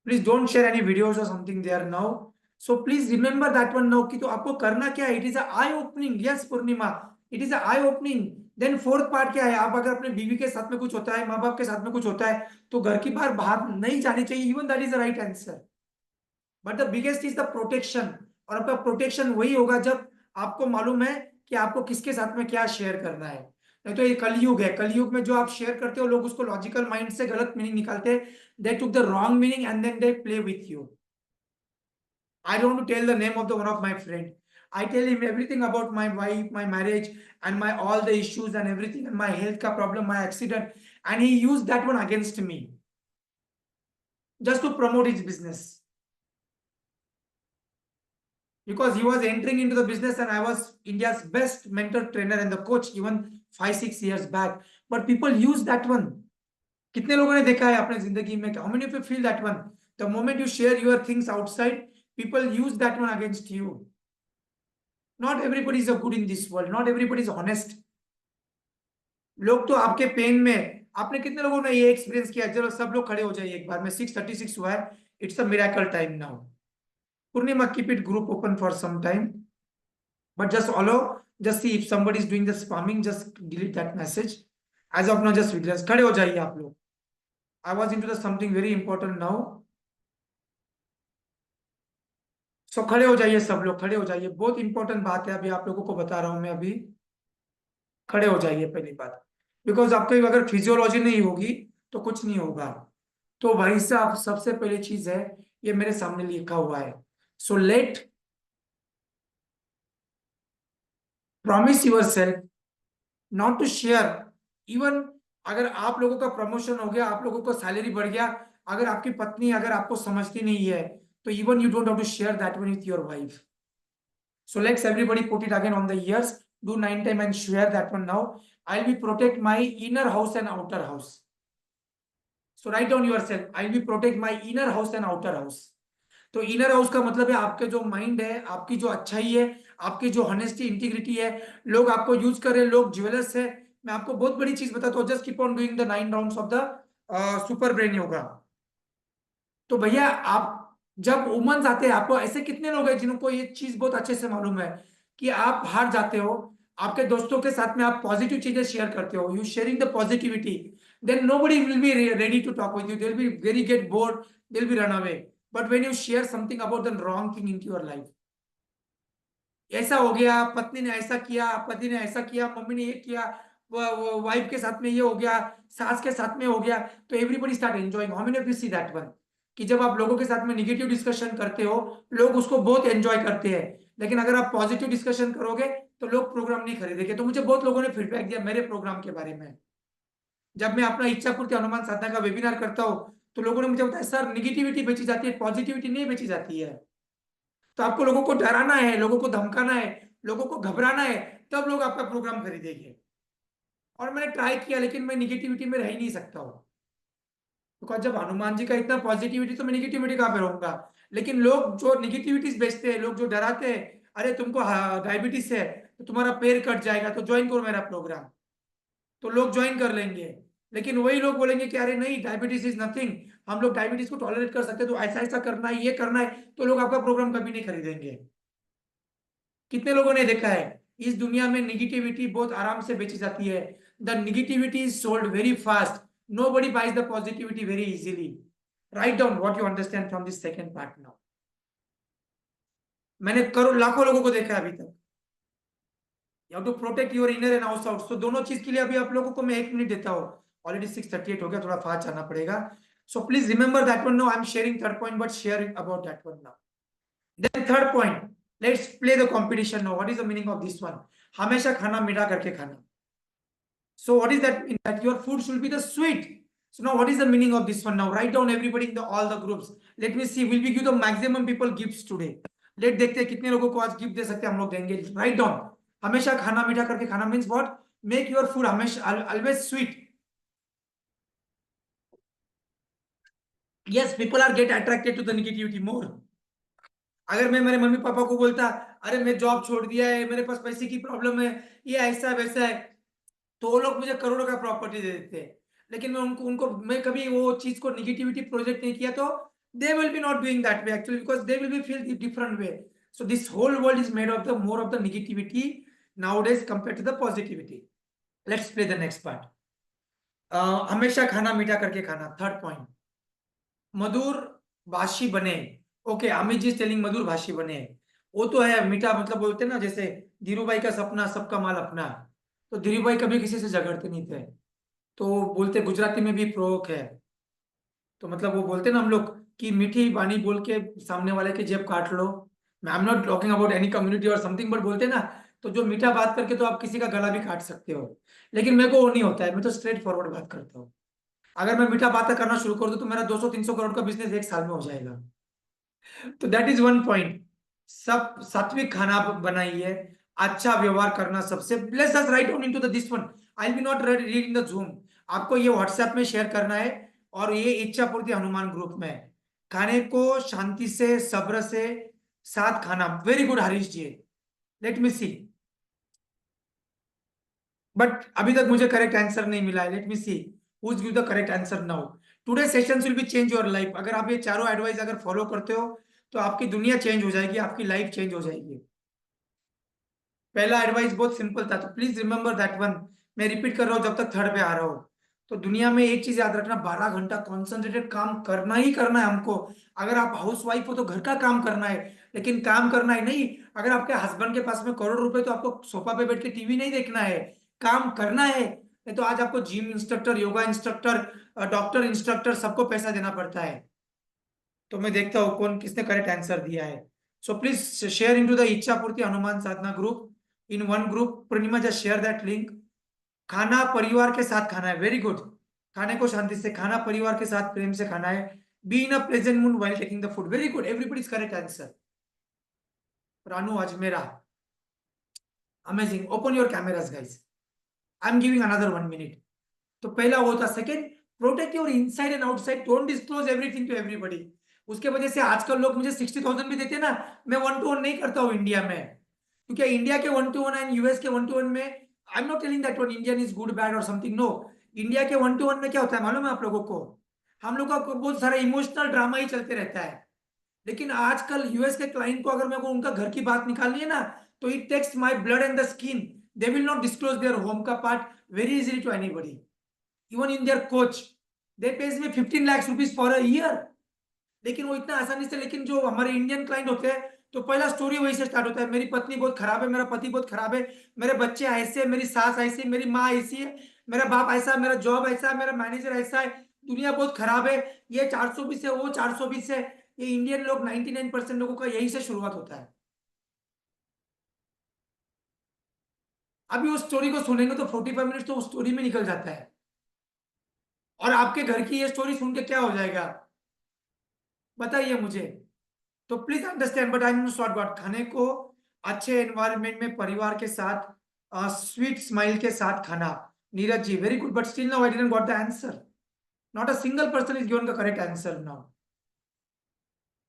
Please don't share any videos और something there now. So please remember that one now, कि तो आपको करना क्या है। It is eye opening, yes Purnima, it is eye opening. Then fourth part क्या है, आप अगर अपने बीवी के साथ में कुछ होता है, माँ बाप के साथ में कुछ होता है, तो घर की बाहर बाहर नहीं जानी चाहिए। Even that is the right answer. But the biggest is the protection. और आपका प्रोटेक्शन वही होगा जब आपको मालूम है कि आपको किसके साथ में क्या शेयर करना है। नहीं तो ये कलयुग है, कलयुग में जो आप शेयर करते हो, लोग उसको लॉजिकल माइंड से गलत मीनिंग निकालते हैं। They took the wrong meaning and then they play with you. I don't want to tell the name of the one of my friend. I tell him everything about my wife, my marriage, and my all the issues and everything, and my health ka problem, my accident, and he used that one against me just to promote his business, because he was entering into the business, and I was India's best mentor trainer and the coach even 5-6 years back. But people use that one. कितने लोगों ने देखा है अपने जिंदगी में? How many of you feel that one? The moment you share your things outside, people use that one against you. Not everybody is a good in this world. Not everybody is honest. लोग तो आपके pen में, आपने कितने लोगों ने ये experience किया? चलो सब लोग खड़े हो जाइए एक बार में। 6:36 हुआ है। It's a miracle time now. Purnima, keep it group open for some time, but just allow, just see if somebody is doing the spamming, just delete that message. As of now, just vigilance. खड़े हो जाइए आप लोग। I was into the something very important now. सो खड़े हो जाइए, सब लोग खड़े हो जाइए। बहुत इंपॉर्टेंट बात है अभी आप लोगों को बता रहा हूं मैं अभी। खड़े हो जाइए पहली बात, बिकॉज आपकी अगर फिजियोलॉजी नहीं होगी तो कुछ नहीं होगा। तो भाई साहब, सबसे पहली चीज है, ये मेरे सामने लिखा हुआ है। So let promise yourself not to share. Even अगर आप लोगों का प्रमोशन हो गया, आप लोगों को सैलरी बढ़ गया, अगर आपकी पत्नी अगर आपको समझती नहीं है, तो even you don't have to share that one with your wife. So let's everybody put it again on the ears. Do 9 time and share that one now. I'll be protect my inner house and outer house. So write down yourself. I'll be protect my inner house and outer house. तो inner house का मतलब है आपके जो mind है, आपकी जो अच्छाई है, आपकी जो ऑनेस्टी इंटीग्रिटी है। लोग आपको यूज कर रहे हैं, लोग ज्वेलर्स है। मैं आपको बहुत बड़ी चीज बताता हूँ। Just keep on doing the 9 rounds of the super brain yoga. तो भैया, आप जब वुमेन्स आते हैं, आपको ऐसे कितने लोग हैं जिनको ये चीज बहुत अच्छे से मालूम है कि आप बाहर जाते हो, आपके दोस्तों के साथ में आप पॉजिटिव चीजें शेयर करते हो, you sharing the positivity, then nobody will be ready to talk with you, they will be very get bored, they will be run away. But when you share something about the wrong thing into your life, ऐसा हो गया, पत्नी ने ऐसा किया, पति ने ऐसा किया, मम्मी ने ये किया, वाइफ के साथ में ये हो गया, सास के साथ में हो गया, तो everybody start enjoying. How many of you see that one, कि जब आप लोगों के साथ में निगेटिव डिस्कशन करते हो, लोग उसको बहुत एंजॉय करते हैं। लेकिन अगर आप पॉजिटिव डिस्कशन करोगे तो लोग प्रोग्राम नहीं खरीदेंगे। तो मुझे बहुत लोगों ने फीडबैक दिया मेरे प्रोग्राम के बारे में। जब मैं अपना इच्छा पूर्ति अनुमान साधना का वेबिनार करता हूँ, तो लोगों ने मुझे बताया, सर निगेटिविटी बेची जाती है, पॉजिटिविटी नहीं बेची जाती है। तो आपको लोगों को डराना है, लोगों को धमकाना है, लोगों को घबराना है, तब लोग आपका प्रोग्राम खरीदेंगे। और मैंने ट्राई किया, लेकिन मैं निगेटिविटी में रह ही नहीं सकता हूँ। बिकॉज जब हनुमान जी का इतना पॉजिटिविटी, तो मैं निगेटिविटी कहाँ पे रहूंगा। लेकिन लोग जो निगेटिविटीज बेचते हैं, लोग जो डराते हैं, अरे तुमको डायबिटीज है तो तुम्हारा पैर कट जाएगा तो ज्वाइन करो मेरा प्रोग्राम, तो लोग ज्वाइन कर लेंगे। लेकिन वही लोग बोलेंगे कि अरे नहीं, डायबिटीज इज नथिंग, हम लोग डायबिटीज को टॉलरेट कर सकते हैं, तो ऐसा ऐसा करना है, ये करना है, तो लोग आपका प्रोग्राम कभी नहीं खरीदेंगे। कितने लोगों ने देखा है, इस दुनिया में निगेटिविटी बहुत आराम से बेची जाती है। The negativity is sold very fast, nobody buys the positivity very easily. Write down what you understand from this second part now. मैंने करोड़ लाखों लोगों को देखा है अभी तक। You have to protect your inner and outside. तो दोनों चीज के लिए अभी आप लोगों को मैं 1 मिनट देता हूँ। ऑलरेडी 6:38 हो गया, थोड़ा फास्ट जाना पड़ेगा। So please remember that one now. I am sharing third point, but share about that one now. Then third point, let's play the competition now. What is the meaning of this one? हमेशा खाना मीठा करके खाना। So what is that mean? That your food should be the sweet. So now what is the meaning of this one? Now write down everybody in the all the groups. Let me see, will we give the maximum people gifts today? Let देखते हैं कितने लोगों को आज gift दे सकते हैं हम लोग, देंगे। राइट डाउन, हमेशा खाना मीठा करके खाना means what? Make your food हमेशा always sweet. Yes, people are get attracted to the negativity more. अगर मैं मेरे मम्मी पापा को बोलता, अरे मैं जॉब छोड़ दिया है, मेरे पास पैसे की प्रॉब्लम है, ये ऐसा वैसा है, तो वो लोग मुझे करोड़ों का प्रॉपर्टी दे देते हैं। लेकिन मैं उनको उनको मैं कभी वो चीज को निगेटिविटी प्रोजेक्ट नहीं किया, तो they will be not doing that way actually, because they will be feel different way. So this whole world is made of the more of the negativity nowadays compare to the positivity. Let's play the next part. हमेशा खाना मीठा करके खाना, third point. मधुर भाषी बने। Okay, Amit ji telling मधुर भाषी बने। वो तो है मीठा, मतलब बोलते हैं ना, जैसे धीरू भाई का सपना सबका माल अपना। तो धीरू भाई कभी किसी से झगड़ते नहीं थे। तो बोलते गुजराती में भी प्रोक है, तो मतलब वो बोलते ना हम लोग कि मीठी बानी बोल के सामने वाले की जेब काट लो। I am not talking about any community और समथिंग, बट बोलते ना, तो जो मीठा बात करके तो आप किसी का गला भी काट सकते हो। लेकिन मेरे को वो नहीं होता है, मैं तो स्ट्रेट फॉरवर्ड बात करता हूँ। अगर मैं मीठा बातें करना शुरू कर दूं तो मेरा 200-300 करोड़ का बिजनेस 1 साल में हो जाएगा। तो दैट इज वन पॉइंट। सब सात्विक खाना बनाइए, अच्छा व्यवहार करना सबसे। Let's just write down into the this one. I will be not reading the zoom. आपको ये व्हाट्सएप में शेयर करना है, और ये इच्छा पूर्ति हनुमान ग्रुप में। खाने को शांति से, सब्र से साथ खाना। Very good Harish ji. Let me see, but अभी तक मुझे करेक्ट आंसर नहीं मिला है। Let me see who's give the correct answer now. Today sessions will be change your life. अगर आप ये चारों एडवाइस अगर फॉलो करते हो, तो आपकी दुनिया चेंज हो जाएगी, आपकी लाइफ चेंज हो जाएगी। पहला एडवाइस बहुत सिंपल था, तो प्लीज रिमेंबर दैट वन। मैं रिपीट कर रहा हूं जब तक थर्ड पे आ रहा हूं। तो दुनिया में एक चीज याद रखना, 12 घंटा कॉन्सेंट्रेटेड काम करना ही करना है हमको। अगर आप हाउस वाइफ हो तो घर का काम करना है, लेकिन काम करना है नहीं। अगर आपके हस्बैंड के पास में करोड़ रुपए, तो आपको सोफा पे बैठ के टीवी नहीं देखना है, काम करना है। नहीं तो आज आपको gym instructor, yoga instructor, doctor instructor, सबको पैसा देना पड़ता है। तो मैं देखता हूँ कौन किसने करेक्ट आंसर दिया है। So please share into the Ichha Purti Hanuman Sadhana group. In one group Purnima just share that link. खाना परिवार के साथ खाना है, वेरी गुड। खाने को शांति से खाना, परिवार के साथ प्रेम से खाना है। Be in a present mood while taking the food, very good, everybody is correct answer. Ranu Ajmera, amazing. Open your cameras guys, I am giving another 1 minute. तो पहला वो था। Second, protect your inside and outside, don't disclose everything to everybody. उसके वजह से आजकल लोग मुझे 60,000 भी देते हैं ना, मैं 1-to-1 नहीं करता हूँ इंडिया में। क्योंकि इंडिया के 1-to-1 एंड यूएस के 1-to-1 में, I am not telling that one Indian is good bad और समथिंग, नो। इंडिया के 1-to-1 में क्या होता है मालूम है आप लोगों को? हम लोग का बहुत सारा इमोशनल ड्रामा ही चलते रहता है। लेकिन आजकल यूएस के क्लाइंट को अगर मेरे को उनका घर की बात निकालनी है ना, तो it takes my blood and the skin. They will not disclose their home का part very easily to anybody, even in their coach. They pays में 15 lakh rupees for a year. लेकिन वो इतना आसानी से, लेकिन जो हमारे इंडियन क्लाइंट होते हैं, तो पहला स्टोरी वही से स्टार्ट होता है, मेरी पत्नी बहुत खराब है, मेरा पति बहुत खराब है, मेरे बच्चे ऐसे है, मेरी सास ऐसी है, मेरी माँ ऐसी है, मेरा बाप ऐसा है, मेरा जॉब ऐसा है, मेरा मैनेजर ऐसा है, दुनिया बहुत खराब है, ये 420 है, वो 420 है। ये इंडियन लोग 99% लोगों का यही से शुरुआत होता है। अभी उस स्टोरी को सुनेंगे तो 45 मिनट तो उस स्टोरी में निकल जाता है, और आपके घर की ये स्टोरी सुन के क्या हो जाएगा बताइए मुझे। तो please understand, but I am short बात। खाने को अच्छे एनवायरनमेंट में परिवार के साथ स्वीट स्माइल के साथ खाना, Neeraj ji very good, but still now I didn't got the answer, not a single person is given the correct answer now.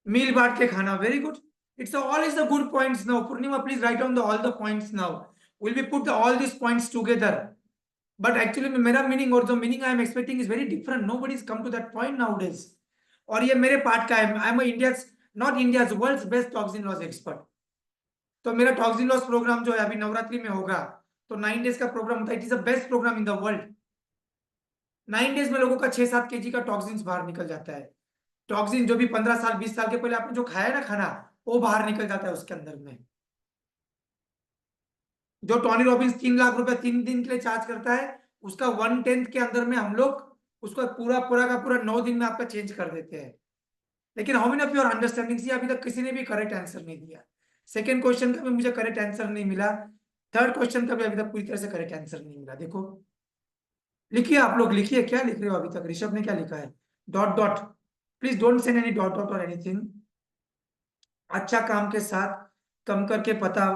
Meal बांट के खाना, very good, it's all is the good points now. Purnima, please write down all the points now. Will be put all these points together, but actually मेरा meaning और जो meaning I am expecting is very different. Nobody's come to that point nowadays. और ये मेरे part का है, I am India's not India's world's best toxin loss expert. तो मेरा टॉक्सिन लॉस प्रोग्राम जो है अभी नवरात्रि में होगा, तो 9 डेज का प्रोग्राम होता है, it is the best programme in the world. 9 days में लोगों का 6-7 केजी का टॉक्सिन्स बाहर निकल जाता है। टॉक्सिन जो भी 15 साल 20 साल के पहले आपने जो खाया ना खाना, वो बाहर निकल जाता है उसके अंदर में। जो टोनी रॉबिन्स 3 लाख रुपए 3 दिन के लिए चार्ज करता है, उसका 1/10 के अंदर में हम लोग उसका पूरा पूरा का पूरा 9 दिन में आपका चेंज कर देते हैं। लेकिन how many of your understanding, see अभी तक किसी ने भी करेक्ट आंसर नहीं दिया। सेकंड क्वेश्चन का भी मुझे करेक्ट आंसर नहीं मिला, थर्ड क्वेश्चन का भी अभी तक पूरी तरह से करेक्ट आंसर नहीं मिला। देखो लिखिए, आप लोग लिखिए, क्या लिख रहे हो अभी तक? ऋषभ ने क्या लिखा है? Dot dot, please don't send any dot dot और एनीथिंग। अच्छा काम के साथ कम करके पता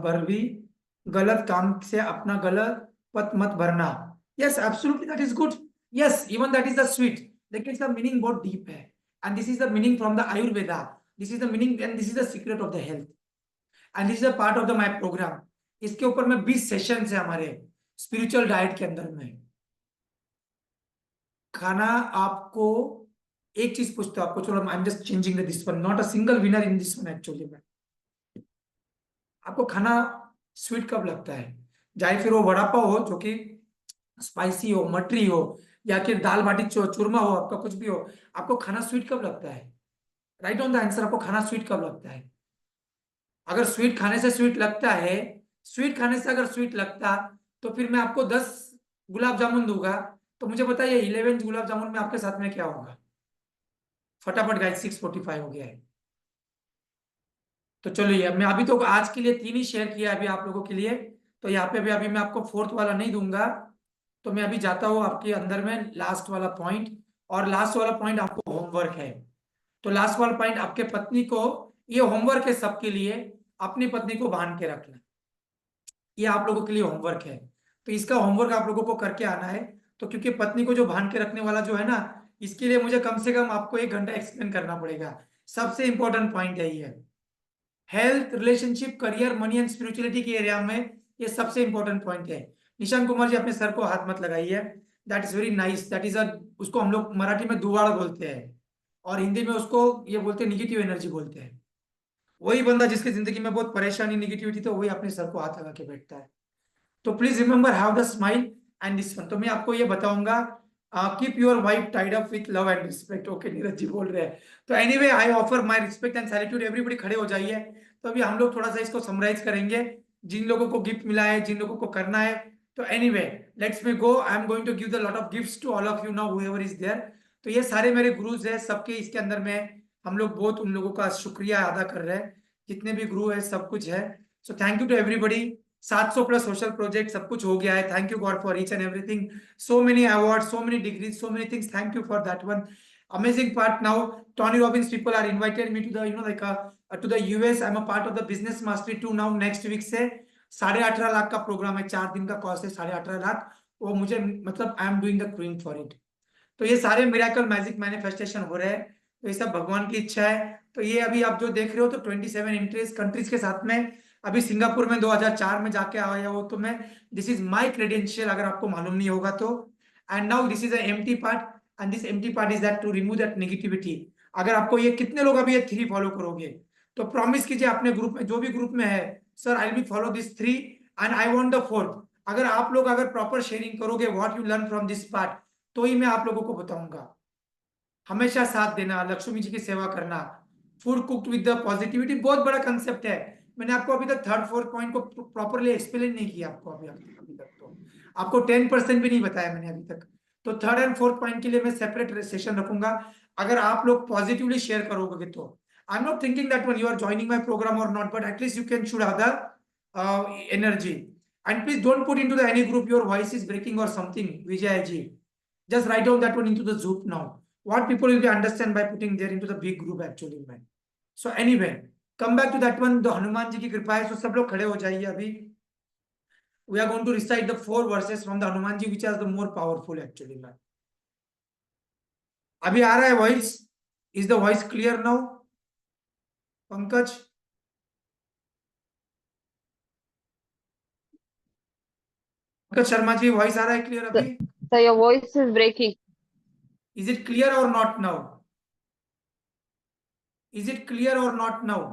भर भी, गलत काम से अपना गलत पत मत भरना। Yes absolutely, that is good. Yes, even that is the sweet, लेकिन इसका मीनिंग बहुत डीप है, and this is the meaning from the Ayurveda, this is the meaning and this is the secret of the health, and this is a part of the my programme. इसके ऊपर में 20 sessions है हमारे spiritual diet के अंदर में। खाना आपको, एक चीज पूछता हूं आपको, चलो आई am just changing this one, not a single winner in this one actually. मैं आपको खाना स्वीट कब लगता है? चाहे फिर वो वड़ा पाव हो जो कि स्पाइसी हो, मटरी हो, या फिर दाल बाटी चूरमा हो, आपका कुछ भी हो, आपको खाना स्वीट कब लगता है? राइट ऑन द आंसर, आपको खाना स्वीट कब लगता है? अगर स्वीट खाने से स्वीट लगता है, स्वीट खाने से अगर स्वीट लगता, तो फिर मैं आपको 10 गुलाब जामुन दूंगा, तो मुझे बताइए 11 गुलाब जामुन में आपके साथ में क्या होगा? फटाफट गाइस, 6:45 हो गया है। तो चलो ये मैं अभी तो आज के लिए 3 ही शेयर किया है अभी आप लोगों के लिए, तो यहाँ पे भी अभी मैं आपको फोर्थ वाला नहीं दूंगा। तो मैं अभी जाता हूँ आपके अंदर में लास्ट वाला पॉइंट, और लास्ट वाला पॉइंट आपको होमवर्क है। तो लास्ट वाला पॉइंट, आपके पत्नी को, ये होमवर्क है सबके लिए, अपनी पत्नी को बांध के रखना, ये आप लोगों के लिए होमवर्क है। तो इसका होमवर्क आप लोगों को करके आना है। तो क्योंकि पत्नी को जो बांध के रखने वाला जो है ना, इसके लिए मुझे कम से कम आपको 1 घंटा एक्सप्लेन करना पड़ेगा। सबसे इंपॉर्टेंट पॉइंट है ये, health, relationship, career, money and spirituality के एरिया में ये सबसे इंपॉर्टेंट पॉइंट है। निशांत कुमार जी अपने सर को हाथ मत लगाइए, that is very nice, that is a, उसको हम लोग मराठी में दुवाड़ बोलते हैं, और हिंदी में उसको ये बोलते हैं निगेटिव एनर्जी बोलते हैं। वही बंदा जिसकी जिंदगी में बहुत परेशानी निगेटिविटी, तो वही अपने सर को हाथ लगा के बैठता है। तो please remember have the smile and this one. तो मैं आपको ये बताऊंगा, keep your wife tied up with love and respect. Okay, Neeraj ji बोल रहे हैं। तो anyway I offer my respect and salute, everybody खड़े हो जाइए। तो अभी हम लोग थोड़ा सा इसको समराइज करेंगे, जिन लोगों को गिफ्ट मिला है, जिन लोगों को करना है। तो anyway let's me go, I am going to give the lot of gifts to all of you now whoever is there. तो ये सारे मेरे गुरुज है, सबके इसके अंदर में हम लोग बहुत उन लोगों का शुक्रिया अदा कर रहे हैं, जितने भी गुरु है सब कुछ है। So thank you to everybody. 700 plus social project सब कुछ हो गया है, thank you God for each and everything. So many award, so many degrees, so many things, thank you for that one. Amazing part now, Tony Robbins people are invited me to the, to the US. I'm a part of the business mastery too now, next week से 18.5 लाख का program है, 4 दिन का cost है 18.5 लाख। वो मुझे मतलब आई am doing the cream for it. तो ये सारे मिराकल मैजिक मैनिफेस्टेशन हो रहे हैं, तो ये सब भगवान की इच्छा है। तो ये अभी आप जो देख रहे हो, तो 27 कंट्रीज के साथ में अभी सिंगापुर में 2004 में जाके आया हो, तो मैं, दिस इज माय क्रेडेंशियल, अगर आपको मालूम नहीं होगा तो। And now this is a empty part, and this empty part is that to remove that negativity. अगर आपको ये, कितने लोग अभी ये 3 फॉलो करोगे? तो प्रॉमिस कीजिए अपने ग्रुप में, जो भी ग्रुप में है, sir I will follow this 3 and I want the 4th। अगर आप लोग अगर प्रॉपर शेयरिंग करोगे what you learn from this part, तो ही मैं आप लोगों को बताऊंगा। हमेशा साथ देना, लक्ष्मी जी की सेवा करना, food cooked with the positivity, बहुत बड़ा कंसेप्ट है। मैंने आपको अभी तक 3rd 4th पॉइंट को प्रॉपरली एक्सप्लेन नहीं किया आपको अभी तक तो आपको 10% भी नहीं बताया मैंने अभी तक। तो 3rd एंड 4th पॉइंट के लिए मैं सेपरेट सेशन रखूंगा, अगर आप लोग पॉजिटिवली शेयर करोगे तो। I am not thinking that one you are joining my programme और not, but at least you can should have the energy. And please don't put into the any group your voice is breaking और something, Vijay ji. Just write down that one into the Zoop now. What people will be understand by putting there into the big group actually, man. So anyway, come back to that one. The Hanuman ji की कृपा है, so सब लोग खड़े हो जाइए अभी। we are going to recite the 4 verses from the Hanumanji, which are the more powerful actually. Man, अभी आ रहा है voice? Is the voice clear now? Pankaj, Pankaj Sharma ji, voice आ रहा है क्लियर So, अभी? so your voice is breaking. Is it clear और not now? Is it clear और not now?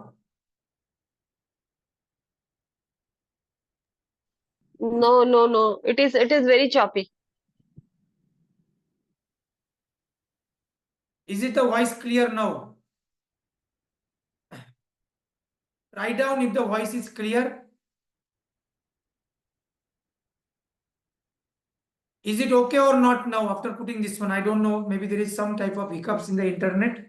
No, no, no. It is very choppy. Is it the voice clear now? Write down if the voice is clear. Is it okay or not now after putting this one? I don't know. Maybe there is some type of hiccups in the internet.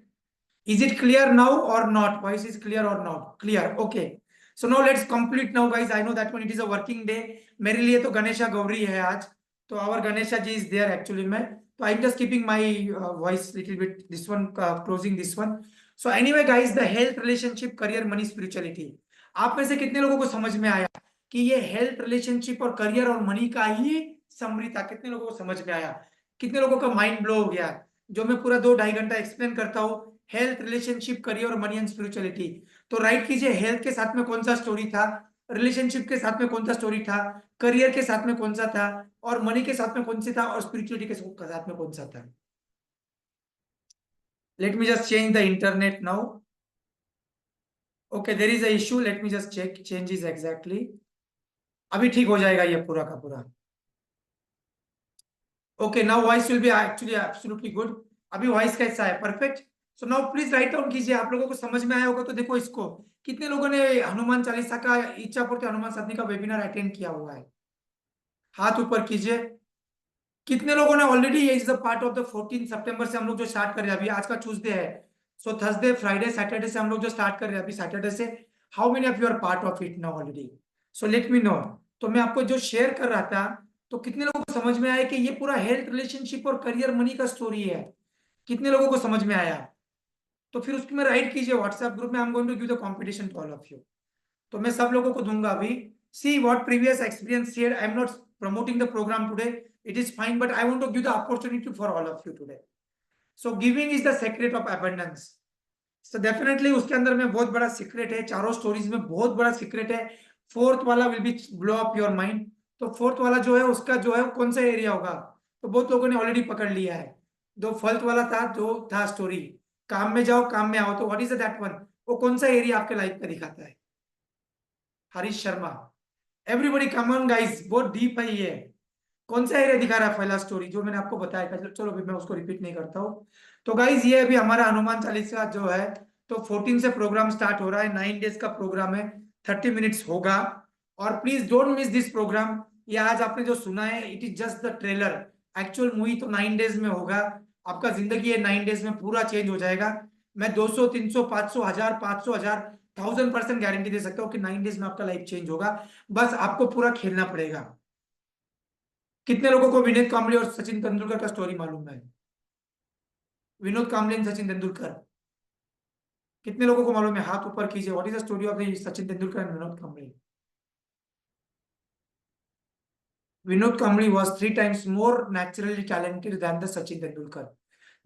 Is it clear now or not? Voice is clear or not? Clear. Okay. So now let's complete now, guys. I know that one it is a working day. मेरे लिए तो गणेशा गौरी है आज. तो our Ganesha ji is there actually में. So I'm just keeping my voice little bit. This one closing this one. So anyway, guys, the health, relationship, career, money, spirituality. आप में से कितने लोगों को समझ में आया कि ये हेल्थ, रिलेशनशिप और करियर और मनी का ही समरी था? कितने लोगों को समझ में आया? कितने लोगों का माइंड ब्लो हो गया? जो मैं पूरा 2-2.5 घंटा एक्सप्लेन करता हूँ, हेल्थ, रिलेशनशिप, करियर और मनी एंड स्पिरिचुअलिटी. तो राइट कीजिए, हेल्थ के साथ में कौन सा स्टोरी था, रिलेशनशिप के साथ में कौन सा स्टोरी था, करियर के साथ में कौन सा था, और मनी के साथ में कौन सा था, और स्पिरिचुअलिटी के साथ में कौन सा था. Let me just change the internet now. Okay, there is a issue. Let me just check changes exactly. अभी ठीक हो जाएगा ये पूरा का पूरा. Okay, now voice will be actually absolutely good. अभी वॉइस कैसा है? Perfect. So now please write down कीजिए. आप लोगों को समझ में आया होगा तो देखो इसको. कितने लोगों ने हनुमान चालीसा का, इच्छा पूर्ति हनुमान साधने का वेबिनार अटेंड किया हुआ है? हाथ ऊपर कीजिए. कितने लोगों ने ऑलरेडी, ये is the part of the 14 सितंबर से हम लोग जो स्टार्ट कर रहे हैं. अभी आज का ट्यूसडे है. सो थर्सडे, फ्राइडे, सैटरडे से हम लोग जो स्टार्ट कर रहे हैं अभी सैटरडे से. How many of you are part of it now already? So let me know. तो मैं आपको जो शेयर कर रहा था, तो कितने लोगों को समझ में आया कि ये पूरा हेल्थ, रिलेशनशिप और करियर मनी का स्टोरी है? कितने लोगों को समझ में आया? तो फिर उसकी में राइट कीजिए व्हाट्सएप ग्रुप में. I am going to give the competition to all of you. तो मैं सब लोगों को दूंगा अभी. See what previous experience share. I am not promoting the program today. It is fine, but I want to give the opportunity for all of you today. So giving is the secret of abundance. So definitely उसके अंदर में बहुत बड़ा secret है. चारों stories में बहुत बड़ा सीक्रेट है. फोर्थ वाला will be blow up your mind. तो फोर्थ वाला जो है उसका जो है कौन सा एरिया होगा, तो बहुत लोगों ने ऑलरेडी पकड़ लिया है. जो फोर्थ वाला था, जो था स्टोरी, काम में जाओ काम में आओ, तो व्हाट इज दैट वन? वो कौन सा एरिया आपके लाइफ का दिखाता है? Harish Sharma. Everybody come on guys, बहुत डीप है ये. कौन सा एरिया दिखा रहा है? पहला स्टोरी जो मैंने आपको बताया था. चलो अभी मैं उसको रिपीट नहीं करता हूँ. तो गाइज ये अभी हमारा हनुमान चालीसा जो है, तो 14 से प्रोग्राम स्टार्ट हो रहा है. 9 डेज का प्रोग्राम है. 30 मिनट्स होगा. और please don't miss this program. ये आज आपने जो सुना है, it is just the trailer. Actual movie तो 9 डेज में होगा. आपका जिंदगी ये 9 डेज में पूरा चेंज हो जाएगा. मैं 200, 300, 500, 1000, 500, 1000, 1000% गारंटी दे सकता हूँ कि 9 डेज में आपका लाइफ चेंज होगा. बस आपको पूरा खेलना पड़ेगा. कितने लोगों को विनीत कांबळे और सचिन तेंदुलकर का स्टोरी मालूम है? विनोद कांबळे एंड सचिन तेंदुलकर, कितने लोगों को मालूम है? हाथ ऊपर कीजिए. What is the story of the Sachin Tendulkar and Vinod Kamble? Vinod Kamble was 3 times more naturally talented than the Sachin Tendulkar.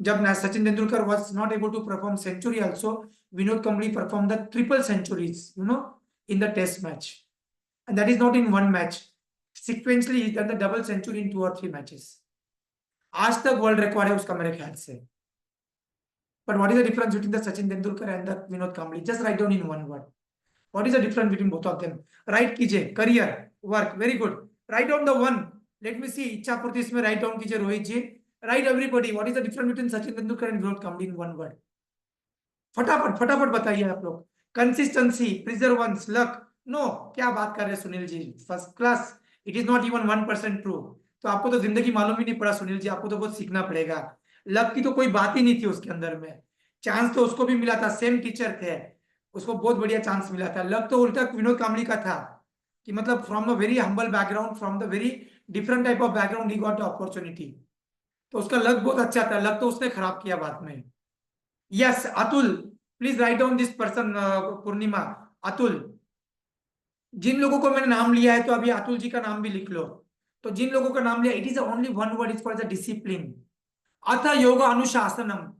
जब Sachin Tendulkar was not able to perform century also, Vinod Kambli performed the triple centuries, in the test match. And that is not in one match. Sequentially, he's done the double century in 2 or 3 matches. आज तक world record है उसका मेरे ख्याल से. But what is the difference between the Sachin Tendulkar and the Vinod Kambli? Just write down in one word. What is the difference between both of them? Write कीजिए. Career, work, very good. Write down the one. Let me see. इच्छा पूर्ति इसमें write down कीजिए रोहित जी. Write everybody. What is the difference between Sachin Tendulkar and Vinod Kambli in one word? फटाफट फटाफट बताइए आप लोग. Consistency, प्रिजर्वेंस, luck. नो, क्या बात कर रहे हैं Sunil ji? First class. It is not even 1% true. तो आपको तो जिंदगी मालूम ही नहीं पड़ा सुनील जी. आपको तो बहुत सीखना पड़ेगा. लक की तो कोई बात ही नहीं थी उसके अंदर में. चांस तो उसको भी मिला था. सेम टीचर थे. उसको बहुत बढ़िया चांस मिला था. लक तो उल्टा विनोद कांबली का था कि मतलब from a very humble background, from the very different type of background, he got the opportunity. तो उसका लक बहुत अच्छा था. लक तो उसने खराब किया बाद में. Yes, Atul. Please write down this person. Purnima, Atul. जिन लोगों को मैंने नाम लिया है, तो अभी अतुल जी का नाम भी लिख लो। तो जिन लोगों का नाम लिया, it is only one word, is called the discipline. अथ योग अनुशासनम।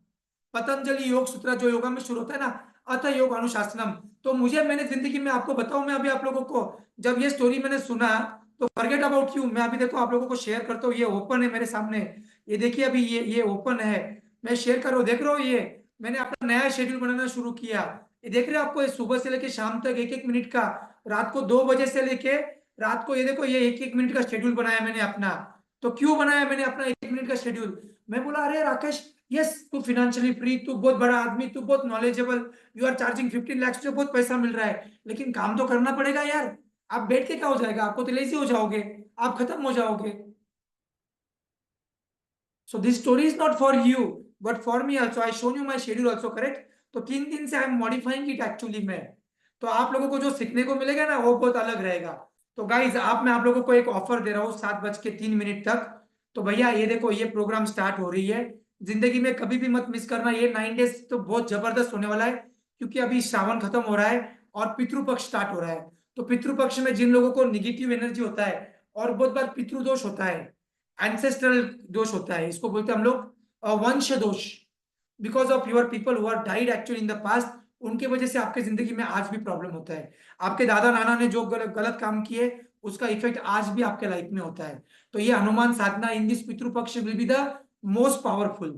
पतंजलि योग सूत्र जो योगा में शुरू होता है ना, अथ योग अनुशासनम। तो मुझे, मैंने जिंदगी में आपको बताऊं, मैं अभी आप लोगों को जब ये स्टोरी मैंने सुना, तो फॉरगेट अबाउट यू, मैं अभी देखो आप लोगों को शेयर करता हूँ, ये ओपन है मेरे सामने। ये देखिए, अभी ये ओपन है, मैं शेयर कर रहा हूँ, देख रहा हूँ ये। मैंने अपना नया शेड्यूल बनाना शुरू किया। ये देख रहे हो आपको, ये सुबह से लेके शाम तक 1-1 मिनट का, रात को 2 बजे से लेके रात को, ये देखो, ये 1-1 मिनट का शेड्यूल बनाया मैंने अपना। तो क्यों बनाया मैंने अपना 1 मिनट का शेड्यूल? मैं बोला, अरे राकेश, यस, तू फिनेंशियली फ्री, तू बहुत बड़ा आदमी, तू बहुत knowledgeable, you are charging 15 lakhs, तुझे बहुत पैसा मिल रहा है, लेकिन काम तो करना पड़ेगा यार। आप बैठ के क्या हो जाएगा, आपको तो लेजी हो जाओगे, आप खत्म हो जाओगे। So this story is not for you, but for me also. I shown you my schedule also, correct? तो 3 दिन से I am modifying it actually में। तो आप लोगों को जो सीखने को मिलेगा ना, वो बहुत अलग रहेगा। तो गाइज, मैं आप लोगों को एक ऑफर दे रहा हूँ 7:03 तक। तो भैया ये देखो, ये प्रोग्राम स्टार्ट हो रही है। जिंदगी में कभी भी मत मिस करना, ये 9 डेज तो बहुत जबरदस्त होने वाला है। क्योंकि अभी श्रावण खत्म हो रहा है और पितृपक्ष स्टार्ट हो रहा है। तो पितृपक्ष में जिन लोगों को निगेटिव एनर्जी होता है, और बहुत बार पितृदोष होता है, एंसेस्ट्रल दोष होता है, इसको बोलते हैं हम लोग वंश दोष। Because of your people who are died actually in the past, उनके वजह से आपके जिंदगी में आज भी प्रॉब्लम होता है। आपके दादा नाना ने जो गलत गलत काम किए, उसका इफेक्ट आज भी आपके लाइफ में होता है। तो ये हनुमान साधना in this Pitrupaksha will be the most powerful.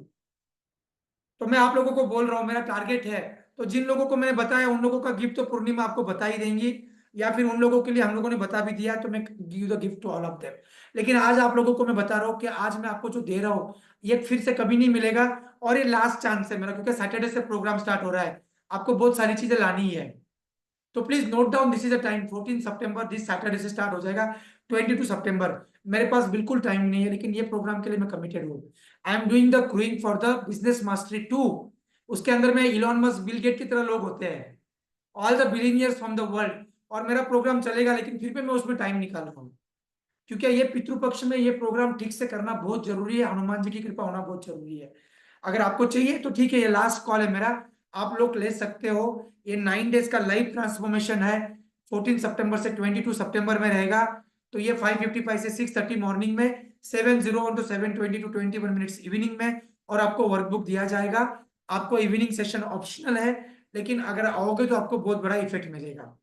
तो मैं आप लोगों को बोल रहा हूँ, मेरा टारगेट है। तो जिन लोगों को मैंने बताया, उन लोगों का गिफ्ट तो पूर्णिमा आपको बता ही देंगी, या फिर उन लोगों के लिए हम लोगों ने बता भी दिया है, तो मैं give the gift to all of them. लेकिन आज आप लोगों को मैं बता रहा हूँ कि आज मैं आपको जो दे रहा हूँ, ये फिर से कभी नहीं मिलेगा। और ये लास्ट चांस है मेरा, क्योंकि सैटरडे से प्रोग्राम स्टार्ट हो रहा है, आपको बहुत सारी चीजें लानी है। तो please note down, this is the time, 14 September, this Saturday से स्टार्ट हो जाएगा, 22 सितंबर। मेरे पास बिल्कुल टाइम नहीं है, लेकिन ये प्रोग्राम के लिए मैं कमिटेड हूँ। I am doing the crewing for the business mastery 2। उसके अंदर में इलॉन मस्क, बिल गेट की तरह लोग होते हैं, all the billionaires from the world. और मेरा प्रोग्राम चलेगा, लेकिन फिर भी मैं उसमें टाइम निकाल रहा हूँ, क्योंकि ये पितृपक्ष में ये प्रोग्राम ठीक से करना बहुत जरूरी है, हनुमान जी की कृपा होना बहुत जरूरी है। अगर आपको चाहिए तो ठीक है, ये लास्ट कॉल है मेरा, आप लोग ले सकते हो। ये 9 डेज का लाइव ट्रांसफॉर्मेशन है, 14 सितंबर से 22 सितंबर में रहेगा। तो ये 5:55 से 6:30 मॉर्निंग में, 7:01 to 7:20 to 21 मिनट्स इवनिंग में। और आपको वर्कबुक दिया जाएगा। आपको इवनिंग सेशन ऑप्शनल है, लेकिन अगर आओगे तो आपको बहुत बड़ा इफेक्ट मिलेगा।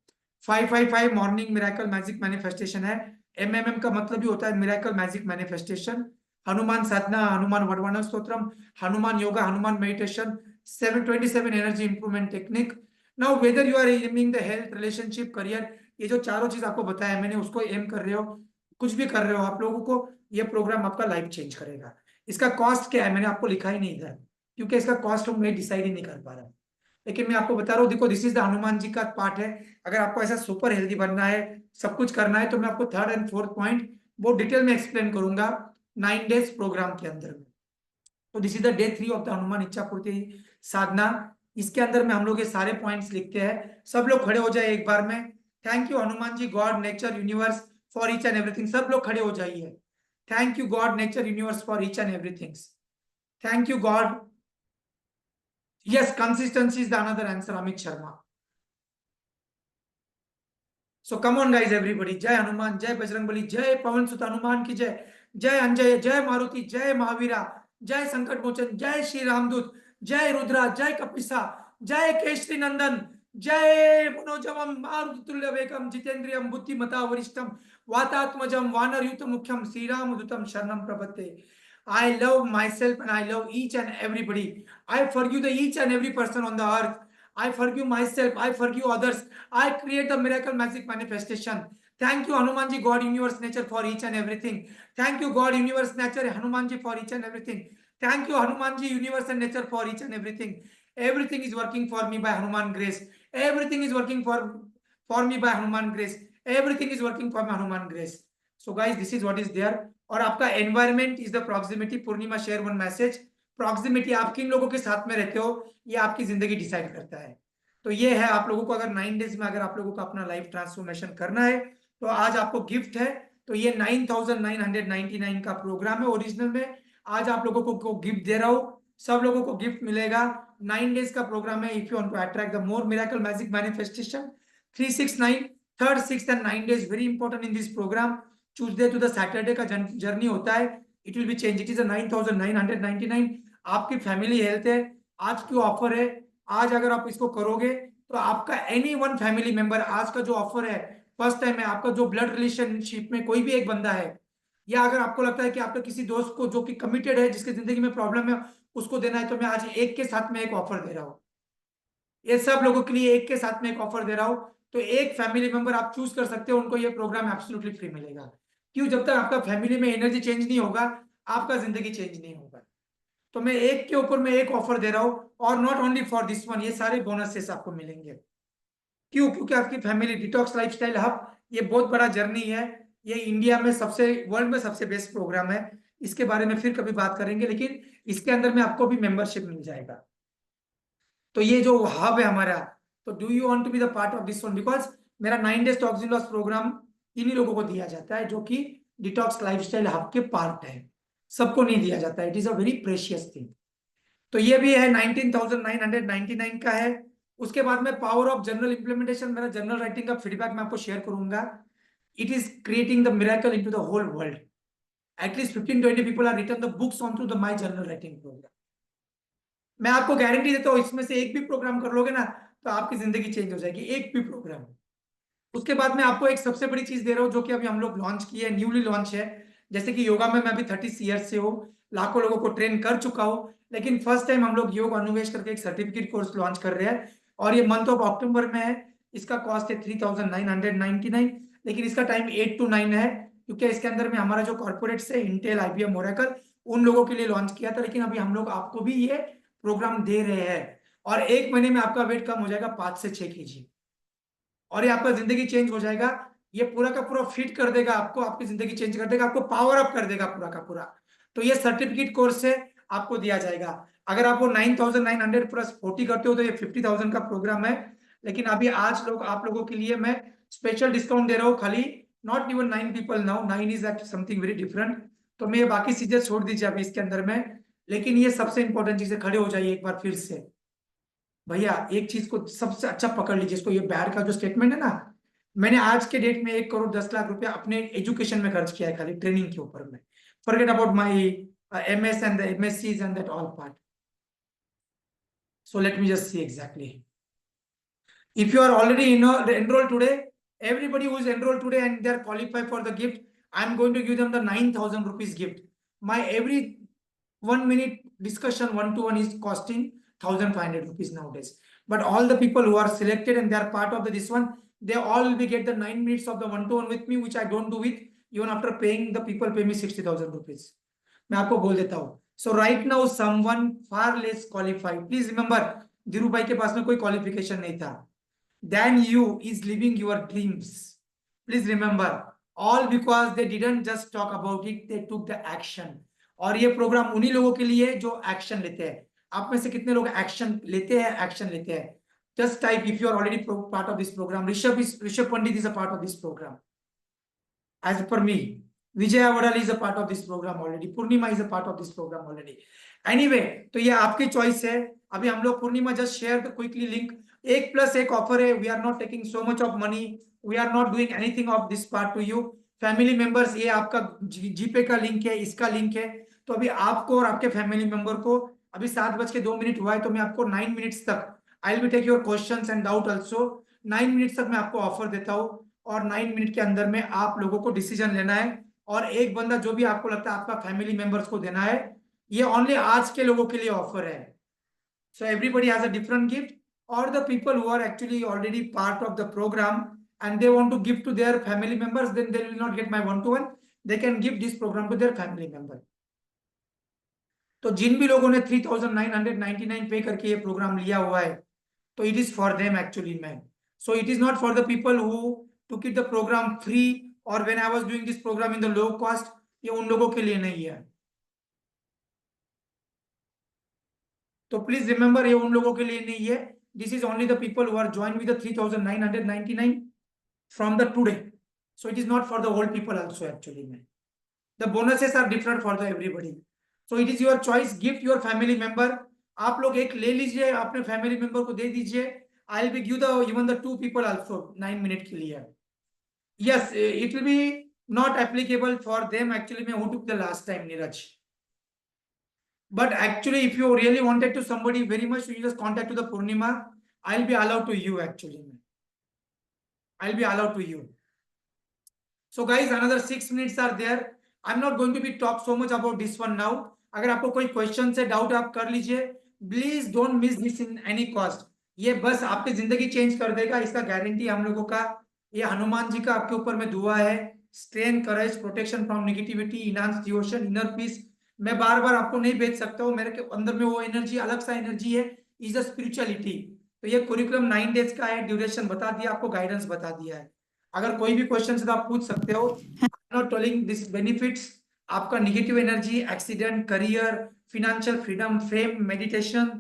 555 मॉर्निंग मिराकल मैजिक मैनिफेस्टेशन है। एमएमएम का मतलब ही होता है मिराकल मैजिक मैनिफेस्टेशन। हनुमान साधना, हनुमान वरदान स्तोत्रम, Hanuman yoga, Hanuman meditation, 727 energy improvement technique. Now whether you are aiming the health, relationship, career, ये जो चारों चीज आपको बताया मैंने, उसको एम कर रहे हो, कुछ भी कर रहे हो आप लोगों को, ये प्रोग्राम आपका लाइफ चेंज करेगा। इसका कॉस्ट क्या है, मैंने आपको लिखा ही नहीं था, क्योंकि इसका कॉस्ट मैं डिसाइड ही नहीं कर पा रहा। लेकिन मैं आपको बता रहा हूँ, देखो, this is the Hanuman ji का पार्ट है। अगर आपको ऐसा सुपर हेल्दी बनना है, सब कुछ करना है, तो मैं आपको 3rd और 4th पॉइंट बहुत डिटेल में एक्सप्लेन करूंगा 9 डेज प्रोग्राम के अंदर में। तो this is the day 3 of the Hanuman इच्छा पूर्ति साधना। इसके अंदर में हम लोग ये सारे पॉइंट्स लिखते हैं। सब लोग खड़े हो जाए एक बार में। Thank you Hanuman ji, God, nature, universe, for each and everything. सब लोग खड़े हो जाइए। Thank you God, nature, universe, for each and everything. Thank you God. Yes, consistency is the another answer, Amit Sharma. So come on guys, everybody, जय हनुमान, जय बजरंगबली, जय पवन सुत हनुमान की जय। जय अंजय, जय मारुति, जय महावीरा, जय संकट मोचन, जय श्री रामदूत, जय रुद्रा, जय कपिसा, जय केशरी नंदन, जय मनोजवम मारुतुल्य वेगम जितेंद्रियम बुद्धिमता वरिष्ठम वातात्मजम वानरयुत मुख्यम श्रीरामदूतम शरणम प्रपद्ये। I love myself and I love each and everybody. I forgive the each and every person on the earth. I forgive myself. I forgive others. I create the miracle magic manifestation. Thank you, Hanumanji, God, universe, nature for each and everything. Thank you, God, universe, nature, Hanumanji for each and everything. Thank you, Hanumanji, universe and nature for each and everything. Everything is working for me by Hanuman grace. Everything is working for me by Hanuman grace. Everything is working for my Hanuman grace. So guys, this is what is there. और आपका environment is the proximity. Purnima share one message, proximity, आप किन लोगों के साथ में रहते हो, ये आपकी जिंदगी डिसाइड करता है। तो ये है, आप लोगों को अगर 9 डेज में अगर आप लोगों को अपना लाइफ ट्रांसफॉर्मेशन करना है, तो आज आपको गिफ्ट है। तो ये 9,999 का प्रोग्राम है ओरिजिनल में। आज आप लोगों को गिफ्ट दे रहा हूं, सब लोगों को गिफ्ट मिलेगा। 9 डेज का प्रोग्राम है। If you want to attract the more miracle magic manifestation, 369 3rd, 6th and 9 days very important in this program. Tuesday to the Saturday का जर्नी होता है. It will be changed. It is a 9,999. आपकी family health है. आज की offer है. आज अगर आप इसको करोगे तो आपका एनी वन फैमिली मेंबर, आज का जो ऑफर है फर्स्ट टाइम है, आपका जो ब्लड रिलेशनशिप में कोई भी एक बंदा है, या अगर आपको लगता है कि आपके किसी दोस्त को जो कि कमिटेड है, जिसके जिंदगी में प्रॉब्लम है, उसको देना है, तो मैं आज एक के साथ में एक ऑफर दे रहा हूँ. ये सब लोगों के लिए एक के साथ में एक ऑफर दे रहा हूं. तो एक फैमिली मेंबर आप चूज कर सकते हो, उनको ये प्रोग्राम एब्सोल्युटली फ्री मिलेगा. क्यों? जब तक आपका फैमिली में एनर्जी चेंज नहीं होगा, आपका जिंदगी चेंज नहीं होगा. तो मैं एक के ऊपर में एक ऑफर दे रहा हूं, और not only for this one, ये सारे बोनसेस आपको मिलेंगे. क्यों? क्योंकि आपकी फैमिली डिटॉक्स लाइफस्टाइल हब ये बहुत बड़ा जर्नी है. ये इंडिया में सबसे, वर्ल्ड में सबसे बेस्ट प्रोग्राम है. इसके बारे में फिर कभी बात करेंगे, लेकिन इसके अंदर में आपको भी मेंबरशिप मिल जाएगा. तो ये जो हब है हमारा, तो do you want to be the part of this one? Because मेरा 9 डेज टॉक्सिन लॉस प्रोग्राम इन्हीं लोगों को दिया जाता है जो कि डिटॉक्स लाइफस्टाइल हब के पार्ट है. सबको नहीं दिया जाता है. It is a very precious thing. तो ये भी है 19,999 का है. उसके बाद में पावर ऑफ जनरल इंप्लीमेंटेशन, मेरा जनरल राइटिंग का फीडबैक मैं आपको शेयर करूंगा. It is creating the miracle into the whole world. At least 15-20 people are written the books on to the my journal writing program. मैं आपको गारंटी देता हूँ, इसमें से एक भी प्रोग्राम कर लोगे ना तो आपकी जिंदगी चेंज हो जाएगी. एक भी प्रोग्राम. उसके बाद में आपको एक सबसे बड़ी चीज दे रहा हूँ, जो कि अभी हम लोग लॉन्च किए, न्यूली लॉन्च है. जैसे कि योगा में मैं अभी 30 ईयर्स से हूँ, लाखों लोगों को ट्रेन कर चुका हूँ, लेकिन फर्स्ट टाइम हम लोग योग अनुवेश करके एक सर्टिफिकेट कोर्स लॉन्च कर रहे हैं, और ये मंथ ऑफ अक्टूबर में है. इसका कॉस्ट है 3,999, लेकिन इसका टाइम 8 to 9 है, क्योंकि इसके अंदर में हमारा जो कॉर्पोरेट से इंटेल, IBM, ओरेकल, उन लोगों के लिए लॉन्च किया था. लेकिन अभी हम लोग आपको भी ये प्रोग्राम दे रहे हैं, और एक महीने में आपका वेट कम हो जाएगा 5 से 6 kg, और ये आपका जिंदगी चेंज हो जाएगा. ये पूरा का पूरा फिट कर देगा आपको, आपकी जिंदगी चेंज कर देगा, आपको पावर अप कर देगा पूरा का पूरा. तो ये सर्टिफिकेट कोर्स से आपको दिया जाएगा. अगर आप वो 9,900 प्लस 40 करते हो तो ये 50,000 का प्रोग्राम है. लेकिन अभी आज लोग, आप लोगों के लिए मैं स्पेशल डिस्काउंट दे रहा हूँ. खाली not even 9 people now, 9 is something very different. तो मैं ये बाकी चीजें छोड़ दीजिए अभी इसके अंदर में, लेकिन ये सबसे इंपॉर्टेंट चीजें, खड़े हो जाइए एक बार फिर से. भैया एक चीज को सबसे अच्छा पकड़ लीजिए इसको. ये बैर का जो स्टेटमेंट है ना, मैंने आज के डेट में 1,10,00,000 रुपया अपने एजुकेशन में खर्च किया है, खाली ट्रेनिंग के ऊपर में. Forget about my MS and the MSCs and that all part. So let me just see exactly. If you are already enrolled today, everybody who is enrolled today and they are qualified for the gift, I am going to give them the 9,000 rupees gift. My every 1 minute discussion one-to-one is costing 1,500 rupees nowadays. But all the people who are selected and they are part of this one, they all will be get the 9 minutes of the one-to-one with me, which I don't do with, even after paying, the people pay me 60,000 rupees. मैं आपको बोल देता हूँ. So right now someone far less qualified, please remember, Dhiru भाई के पास में कोई qualification नहीं था, than you is living your dreams. Please remember, all because they didn't just talk about it, they took the action. और ये प्रोग्राम उन्हीं लोगों के लिए जो एक्शन लेते हैं. आप में से कितने लोग एक्शन लेते हैं? एक्शन लेते हैं. Just type if you are already part of this program. Rishabh Pandit is a part of this program. As per me, Vijaya Wadal is a part of this program already. Purnima is a part of this program already. Anyway, तो ये आपकी choice है. अभी हम लोग Purnima just share the quickly link. 1+1 offer है. We are not taking so much of money. We are not doing anything of this part to you family members. ये आपका जीपे का लिंक है, इसका लिंक है. तो अभी आपको और आपके फैमिली मेंबर को, अभी 7:02 हुआ है, तो मैं आपको 9 मिनट्स तक, I will take your questions and doubt also. 9 minutes तक मैं आपको ऑफर देता हूँ, और 9 मिनट के अंदर में आप लोगों को डिसीजन लेना है, और एक बंदा जो भी आपको लगता है आपका फैमिली मेंबर्स को देना है. ये ओनली आज के लोगों के लिए ऑफर है. So everybody has a different gift, और the people who are actually already part of the programme and they want to give to their family members, then they will not get my one-to-one. They can give this program to their family member. तो जिन भी लोगों ने 3,999 पे करके ये programme लिया हुआ है, तो it is for them actually man. So it is not for the people who took it the program free, or when I was doing this program in the low cost. ये उन लोगों के लिए नहीं है. तो प्लीज रिमेंबर, ये उन लोगों के लिए नहीं है. This is only the people who are join with the 3,999 from the today. So it is not for the old people also actually. The bonuses are different for the everybody. So it is your choice. Gift your family member. आप लोग एक ले लीजिए, अपने family member को दे दीजिए. I will give the even the 2 people also 9 minute के लिए. Yes, it will be not applicable for them actually who took the last time, Neeraj. But actually, if you really wanted to somebody very much, you just contact to the Purnima. I'll be allowed to you actually. I'll be allowed to you. So guys, another 6 minutes are there. I'm not going to be talk so much about this one now. अगर आपको कोई question से doubt आप कर लीजिए. Please don't miss this in any cost. ये बस आपकी जिंदगी चेंज कर देगा, इसका गारंटी हम लोगों का. ये हनुमान जी का आपके ऊपर में दुआ है. Strength, courage, protection from negativity, enhance devotion, inner peace. मैं बार बार आपको नहीं भेज सकता हूँ, मेरे के अंदर में वो एनर्जी अलग सा एनर्जी है, इज अ स्पिरिचुअलिटी. तो ये कुरिकुलम 9 डेज का है, ड्यूरेशन बता दिया, आपको गाइडेंस बता दिया है. अगर कोई भी क्वेश्चन है तो आप पूछ सकते हो. Not telling this benefits. आपका negative energy, accident, career, financial freedom, fame, meditation,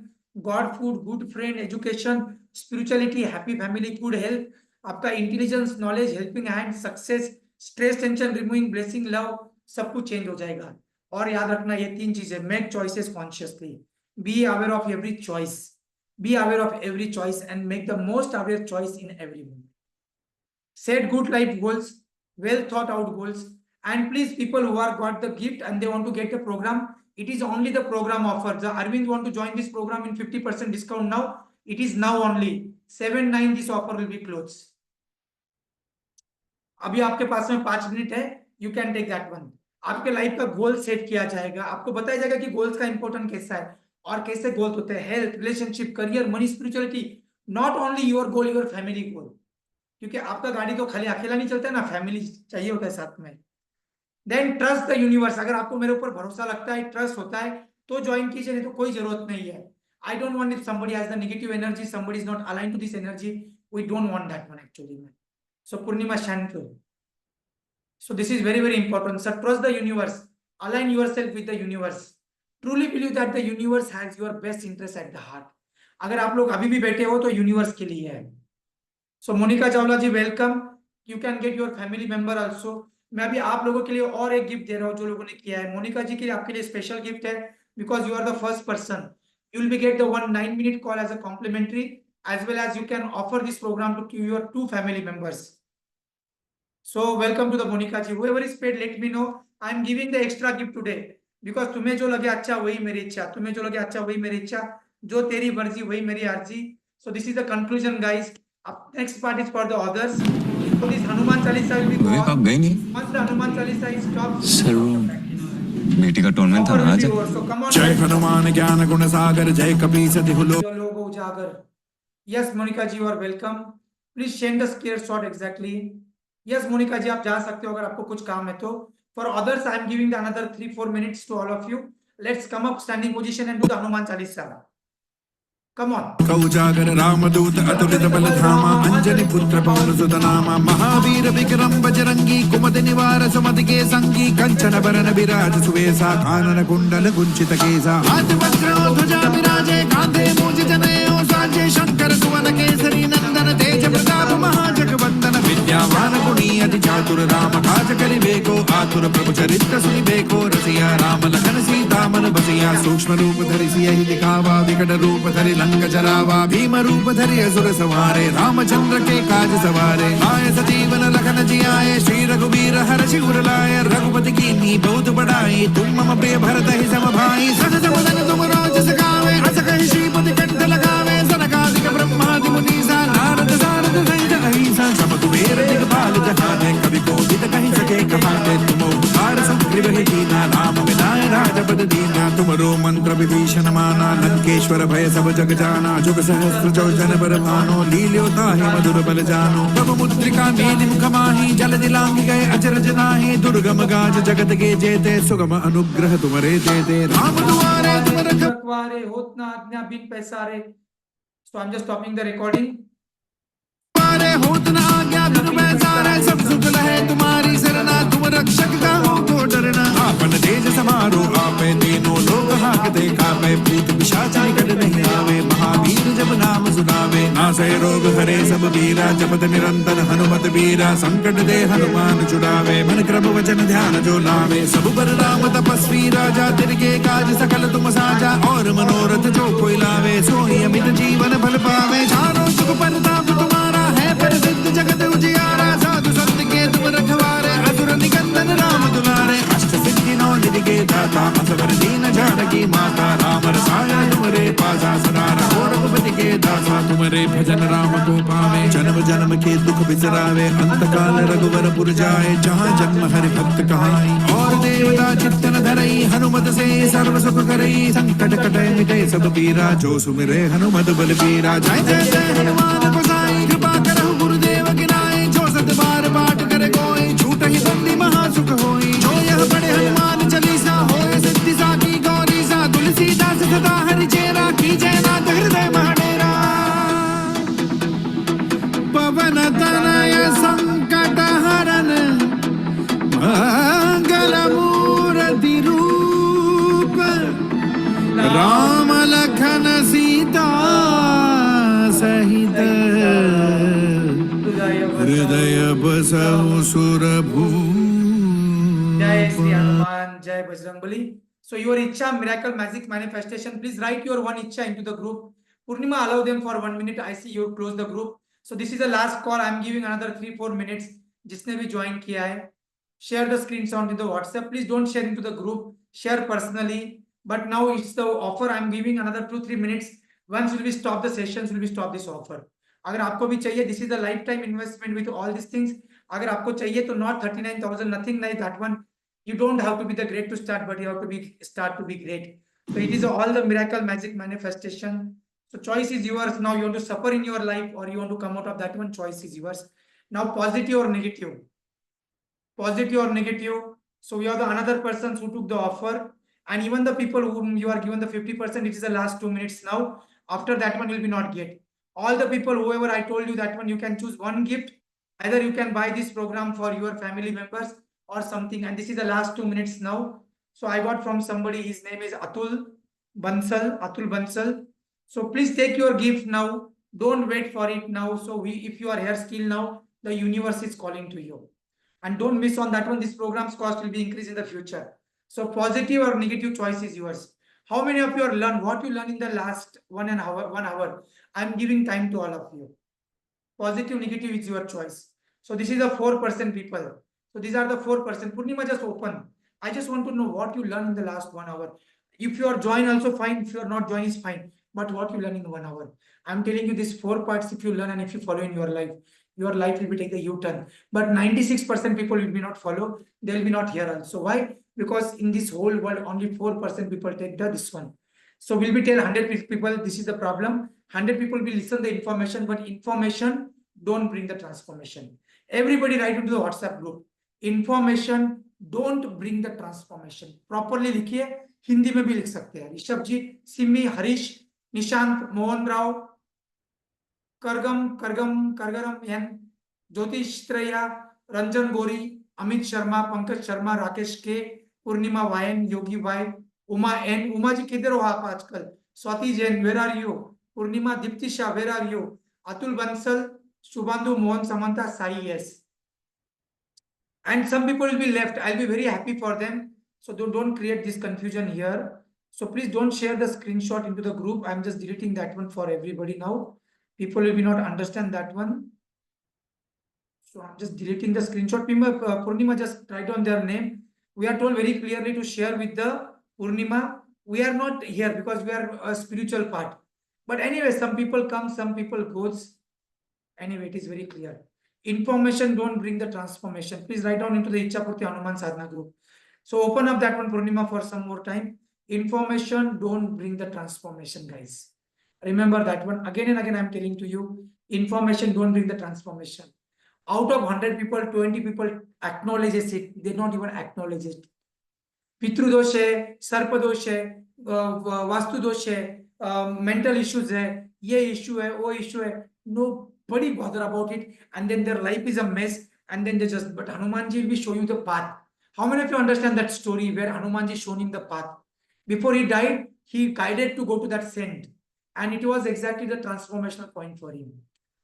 God, food, good friend, education, spirituality, happy family, good health, आपका intelligence, knowledge, helping hand, success, stress, tension removing, blessing, love, सब कुछ change हो जाएगा. और याद रखना ये 3 चीजें. Make choices consciously, be aware of every choice, be aware of every choice and make the most aware choice in every moment. Set good life goals, well thought out goals, and please, people who are got the gift and they want to get the program, it is only the program offer. The Arvind want to join this program in 50% discount now. It is now only 7/9 this offer will be closed. अभी आपके पास में 5 minute है. You can take that one. आपके life का goal set किया जाएगा, आपको बताया जाएगा कि गोल्स का इंपॉर्टेंट कैसा है और कैसे गोल्स होते हैं. Health, relationship, career, money, spirituality. Not only your goal, your family goal. क्योंकि आपका गाड़ी तो खाली अकेला नहीं चलता है ना, फैमिली चाहिए होता है साथ में. Then trust the universe. अगर आपको मेरे ऊपर भरोसा लगता है, ट्रस्ट होता है, तो ज्वाइन कीजिए, नहीं तो कोई जरूरत नहीं है. I don't want if somebody has the negative energy, somebody is not aligned to this energy, we don't want that one actually. So Purnima शांत. So this is very, very important. So trust the universe. Align yourself with the universe. Truly believe that the universe has your best interest at the heart. अगर आप लोग अभी भी बैठे हो तो universe के लिए है. So Monika Chawla ji welcome. You can get your family member also. मैं अभी आप लोगों के लिए और एक गिफ्ट दे रहा हूँ जो लोगों ने किया है. मोनिका जी के लिए आपके लिए स्पेशल गिफ्ट है, because you are the first person. You will be get the 9-minute call as a complimentary, as well as you can offer this program to your 2 family members. So welcome to the Monica ji. Whoever is paid, let me know. I am giving the extra gift today because तुम्हें जो लगे अच्छा वही मेरी इच्छा, तुम्हें जो लगे अच्छा वही मेरी इच्छा, जो तेरी मर्जी वही मेरी अर्जी. So this is the conclusion, guys. Up next part is for the others. So this Hanuman Chalisa will be भाई आप गए नहीं? once the Hanuman Chalisa is stopped. Sir बेटी का टूर्नामेंट था ना आज. So come on. जय हनुमान ज्ञान गुण सागर जय कपीस तिहुलो. जो लोग उजागर. Yes, Monica ji, you are welcome. Please send the screenshot exactly. Yes, Monica ji, आप जा सकते हो अगर आपको कुछ काम है तो. For others, I am giving the another 3-4 minutes to all of you. Let's come up standing position and do the Hanuman Chalisa. Come on. कौजागर रामदूत अतुलित बल धामा अंजनी पुत्र पवन सुत नामा महावीर विक्रम बजरंगी कुमति निवार सुमति के संगी कंचन बरन विराज सुवेसा कानन कुंडल कुंचित केसा हाथ वज्र ध्वजा विराजे कांधे मूज जनेऊ साजे शंकर सुवन केसरी नंदन तेज प्रताप महाजगवंदन विद्यावान गुणी अति चातुर राम काज करिबेको आतुर प्रभु चरित्र सुनिबेको रसिया राम लखन सीता मन बसिया सूक्ष्म रूप धरि सियहि दिखावा विकट रूप धरि लंक जरावा भीम रूप धरि असुर सवारे रामचंद्र के काज सवारे आए सजीवन लखन जी आए श्री रघुवीर हर्षि उर लाए रघुपति कीन्ही बहुत बड़ाई तुम मम प्रिय भरत ही सम भाई सहज बदन तुम राज सखावे अस कहि श्रीपति कंठ लगावे सनकादिक ब्रह्मादि मुनीसा नारद सारद सहित अहिसा सब कुबेर दिगपाल जहाने कवि कोविद कहि सके कहाते तुम उपकार संग्रह ही दीना राम विनाय राजपद दीना तुमरो मंत्र विभीषण माना लंकेश्वर भय सब जग जाना जुग सहस्त्र जो जन बर भानो लील्योता ही मधुर बल जानो प्रभु मुद्रिका मेनि मुख माही जल दिलांग गए अचरज नाहि दुर्गम गाज जगत के जेते सुगम अनुग्रह तुमरे देते राम दुआरे तुम रखवारे होत ना आज्ञा बिन पैसारे. So I'm just stopping the recording. रखवारे होत न आज्ञा बिनु पैसारे सब सुख लहे तुम्हारी सरना तुम रक्षक का हो तो डरना आपन तेज समारो आपे तीनों लोग हाकते कापे भूत पिशाच निकट नहीं आवे महावीर जब नाम सुनावे नासै रोग हरे सब वीरा जपत निरंतर हनुमत वीरा संकट दे हनुमान छुड़ावे मन क्रम वचन ध्यान जो लावे सब पर राम तपस्वी राजा तिनके काज सकल तुम साजा और मनोरथ जो कोई लावे सोई अमित जीवन फल पावे चारों सुख परताप तुम्हारा है प्रसिद्ध जगत उजियारा साधु संत के के दाता असवर दीन जानकी माता राम रसाया तुमरे पासा सदा रहो रघुपति के दासा तुमरे भजन राम को पावे जन्म जन्म के दुख बिसरावे अंत काल रघुवर पुर जाए जहाँ जन्म हरि भक्त कहाई और देवता चित्तन धरई हनुमत से सर्व सुख करई संकट कटे मिटे सब पीरा जो सुमिरे हनुमत बल बीरा जय जय जय हनुमान गोसाई कृपा करहु गुरुदेव की नाई जो सत बार पाठ करे कोई झूठ ही बंदी महा सुख होई जो यह पढ़े हनुमान चालीसा होए सिद्धि साकी गौरी सा तुलसीदास सदा हरि चेरा की जय नाथ हृदय महडेरा पवन तनय संकट हरन मंगल मूर्ति रूप राम लखन सीता सहित हृदय बसहु सुरभूप जय श्री हनुमान, जय Bajrangbali. So your Ichha miracle magic manifestation, please write your one Ichha into the group. Purnima, allow them for 1 minute. I see you close the group. So this is the last call. I am giving another 3-4 minutes. जिसने भी join किया है, share the screenshot into the WhatsApp. Please don't share into the group. Share personally. But now it's the offer. I am giving another 2-3 minutes. Once will be stop the sessions, will be stop this offer. अगर आपको भी चाहिए, this is the lifetime investment with all these things. अगर आपको चाहिए तो not 39,000, nothing like that one. You don't have to be the great to start, but you have to be start to be great. So it is all the miracle magic manifestation. So choice is yours. Now you want to suffer in your life or you want to come out of that one, choice is yours. Now positive or negative. Positive or negative. So we are the another persons who took the offer, and even the people whom you are given the 50%, it is the last 2 minutes now. After that one, you will be not get. All the people, whoever I told you that one, you can choose one gift. Either you can buy this program for your family members or something. And this is the last 2 minutes now. So I got from somebody, his name is Atul Bansal. So please take your gift now. Don't wait for it now. So if you are here still now, the universe is calling to you. And don't miss on that one. This program's cost will be increased in the future. So positive or negative choice is yours. How many of you are learned what you learned in the last 1 hour? I'm giving time to all of you. Positive, negative is your choice. So this is the 4% people. So these are the 4%. Purnima, just open. I just want to know what you learned in the last 1 hour. If you are joined, also fine. If you are not joined, is fine. But what you learn in 1 hour. I'm telling you these 4 parts. If you learn and if you follow in your life will be take the U-turn. But 96% people will be not follow. They will be not here also. Why? Because in this whole world, only 4% people take this one. So we'll be tell 100 people, this is the problem. 100 people will listen the information, but information don't bring the transformation. Everybody write into the WhatsApp group. Information don't bring the transformation. Properly लिखिए, हिंदी में भी लिख सकते हैं. ऋषभ जी, Simi, Harish, Nishant, Mohan Rao, करगरम N, ज्योतिष त्रया, रंजन गोरी, Amit Sharma, Pankaj Sharma, Rakesh K, Purnima वायन, Yogi Y, Uma N. Uma ji किधर हो आप आजकल? Swati Jain, where are you? Purnima, Deepti Shah, where are you? Atul Bansal, Shubhandu, Mohan, Samantha, Sai, yes. And some people will be left. I'll be very happy for them. So don't create this confusion here. So please don't share the screenshot into the group. I'm just deleting that one for everybody now. People will be not understand that one. So I'm just deleting the screenshot. Purnima, just write down their name. We are told very clearly to share with the Purnima. We are not here because we are a spiritual part. But anyway, some people come, some people goes. Anyway, it is very clear. Information don't bring the transformation. Please write down into the Ichhapurti Hanuman Sadhana group. So open up that one, Purnima, for some more time. Information don't bring the transformation, guys. Remember that one. Again and again, I'm telling to you, information don't bring the transformation. Out of 100 people, 20 people acknowledges it. They don't even acknowledge it. Pitru dosh hai, sarpa dosh hai, vastu dosh hai, mental issues hai, ye issue hai, wo issue hai. Nobody bother about it, and then their life is a mess, and then they just, but Hanumanji will be show you the path. How many of you understand that story where Hanumanji shown him the path? Before he died, he guided to go to that saint, and it was exactly the transformational point for him.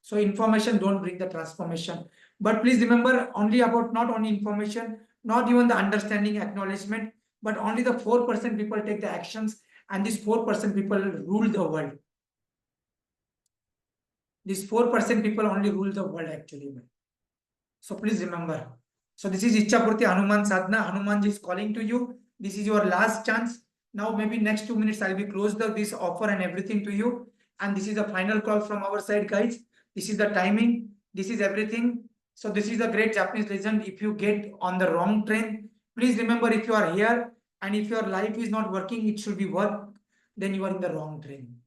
So information don't bring the transformation. But please remember only about not only information, not even the understanding, acknowledgement, but only the 4% people take the actions, and these 4% people rule the world. These 4% people only rule the world actually. So please remember. So this is Ichhapurti Hanuman Sadhana. Hanumanji is calling to you. This is your last chance. Now maybe next 2 minutes I'll be close this offer and everything to you. And this is the final call from our side, guys. This is the timing. This is everything. So this is a great Japanese legend. If you get on the wrong train, please remember, if you are here and if your life is not working, it should be work, then you are in the wrong train.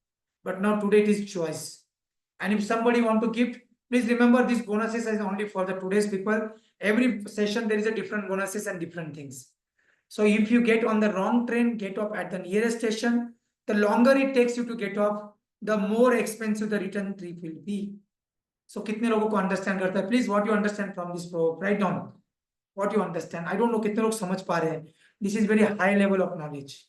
But now today it is choice. And if somebody want to gift, please remember this bonuses is only for the today's people. Every session there is a different bonuses and different things. So if you get on the wrong train, get off at the nearest station. The longer it takes you to get off, the more expensive the return trip will be. So कितने लोगों को understand करता है? Please, what you understand from this proverb? Write down what you understand. I don't know कितने लोग समझ पा रहे हैं. This is very high level of knowledge.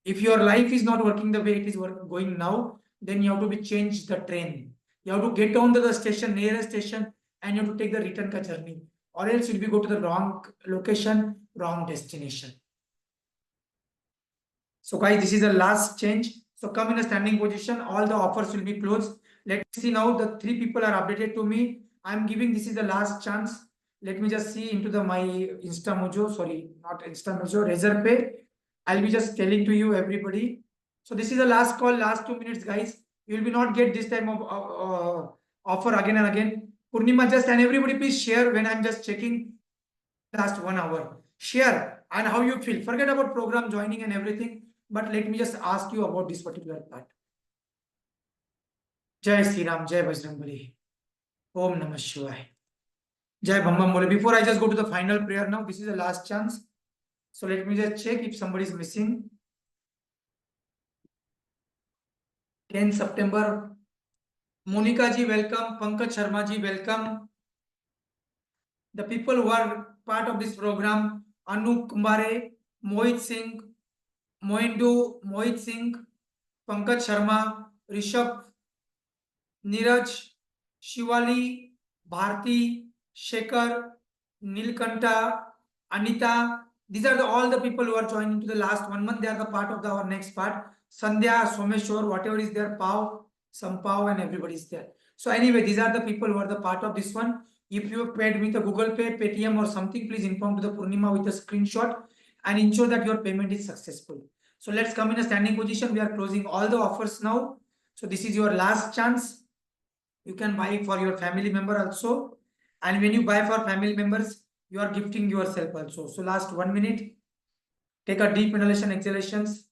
If your life is not working the way it is going now, then you have to be change the train. You have to get down to the station, nearest station, and you have to take the return ka journey. Or else you'll be go to the wrong location, wrong destination. So guys, this is the last change. So come in a standing position. All the offers will be closed. Let me see now. The 3 people are updated to me. I'm giving, this is the last chance. Let me just see into the my InstaMojo. Sorry, not InstaMojo, Razorpay. I'll be just telling to you everybody. So this is the last call, last 2 minutes, guys. You will be not get this time of offer again and again. Purnima, just and everybody please share when I'm just checking last 1 hour. Share and how you feel. Forget about program joining and everything. But let me just ask you about this particular part. Jai Sri Ram, Jai Bajrangbali. Om Namah Shivaya. Jai Bham Bam Bole. Before I just go to the final prayer now, this is the last chance. So let me just check if somebody is missing. 10 September. Monica ji, welcome. Pankaj Sharma ji, welcome. The people who are part of this program, Anu Kumbare, Mohit Singh, Mohit Singh, Pankaj Sharma, Rishabh, Neeraj, Shivali, Bharti, Shekhar, Nilkanta, Anita. These are all the people who are joining to the last 1 month. They are the part of our next part. Sandhya, Someshwar, whatever is there, Pav, Sampav, and everybody is there. So anyway, these are the people who are the part of this one. If you have paid with a Google Pay, Paytm or something, please inform to the Purnima with a screenshot and ensure that your payment is successful. So let's come in a standing position. We are closing all the offers now. So this is your last chance. You can buy for your family member also. And when you buy for family members, you are gifting yourself also. So last 1 minute, take a deep inhalation, exhalations.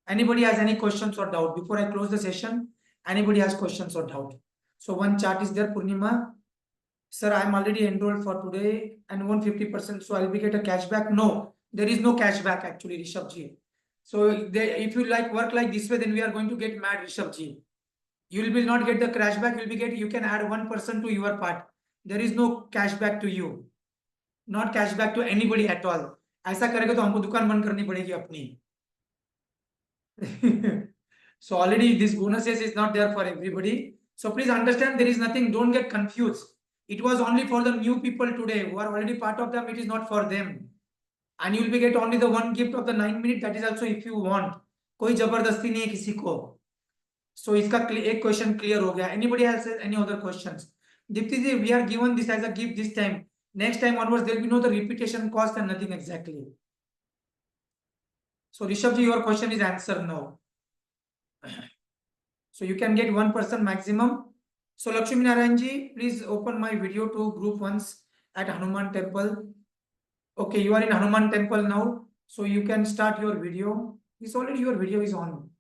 Anybody has any questions or doubt? Before I close the session, anybody has questions or doubt? So one chart is there, Purnima. Sir, I'm already enrolled for today and won 50%. So I'll be get a cashback. No, there is no cashback actually, Rishabh ji. So if you like work like this way, then we are going to get mad, Rishabh ji. You will not get the cashback. You can add 1% to your part. There is no cashback to you. Not cashback to anybody at all. ऐसा करेगा तो हमको दुकान बंद करनी पड़ेगी अपनी. So already this bonuses is not there for everybody. So please understand, there is nothing. Don't get confused. It was only for the new people today who are already part of them. It is not for them. And you will be get only the one gift of the 9 minutes. That is also if you want. कोई जबरदस्ती नहीं है किसी को. So इसका एक question clear हो गया. Anybody else has any other questions? Dipti ji, we are given this as a gift this time. Next time onwards, there will be no the repetition cost and nothing exactly. So Rishabh ji, your question is answered now. So you can get 1% maximum. So Lakshmi Narayan ji, please open my video to group once at Hanuman Temple. Okay, you are in Hanuman Temple now. So you can start your video. It's already your video is on.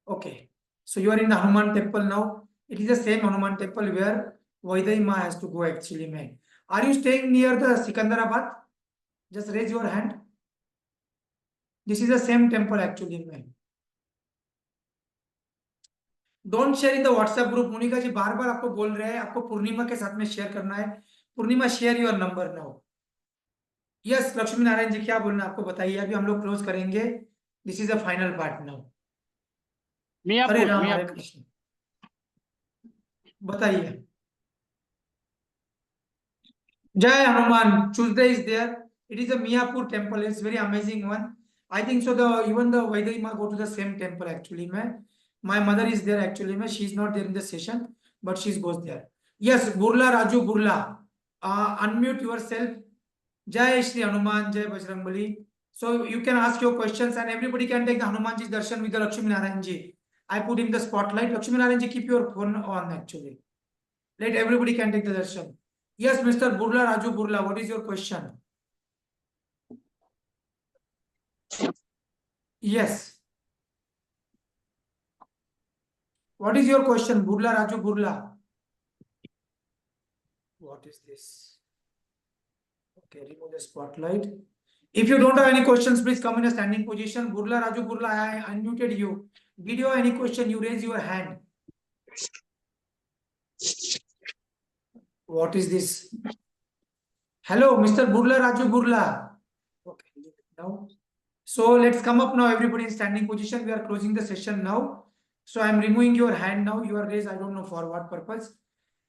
Okay. So you are in the Hanuman Temple now. It is the same Hanuman Temple where Vaidai Ma has to go actually, man. Are you staying near the Sikandarabad? Just raise your hand. This is the same temple actually, man. Don't share in the WhatsApp group. Monica ji बार-बार आपको बोल रहे हैं, आपको पूर्णिमा के साथ में share करना है. पूर्णिमा, share your number now. Yes, Lakshmi Narayan जी क्या बोलना आपको बताइए. अभी हम लोग क्लोज करेंगे. This is the final part now. हरे राम हरे कृष्ण. बताइए. Jai Hanuman. Tuesday is there. It is a Miyapur temple. It's very amazing one. I think so. Even the Vaidai Ma go to the same temple actually, man. My mother is there actually, man. She's not there in the session, but she goes there. Yes, Burla Raju Burla. Unmute yourself. Jai Shri Hanuman, Jai Bajrangbali. So you can ask your questions and everybody can take the Hanumanji's darshan with the Lakshmi Narayan ji. I put in the spotlight. Lakshmi Narayan ji, keep your phone on actually. Let everybody can take the darshan. Yes, Mr. Burla, Raju Burla, what is your question? Yes. What is your question, Burla, Raju Burla? What is this? Okay, remove the spotlight. If you don't have any questions, please come in a standing position. Burla, Raju Burla, I unmuted you. Video, any question, you raise your hand. What is this? Hello, Mr. Burla, Raju Burla. Okay, now. So let's come up now, everybody in standing position. We are closing the session now. So I'm removing your hand now. You are raised, I don't know for what purpose.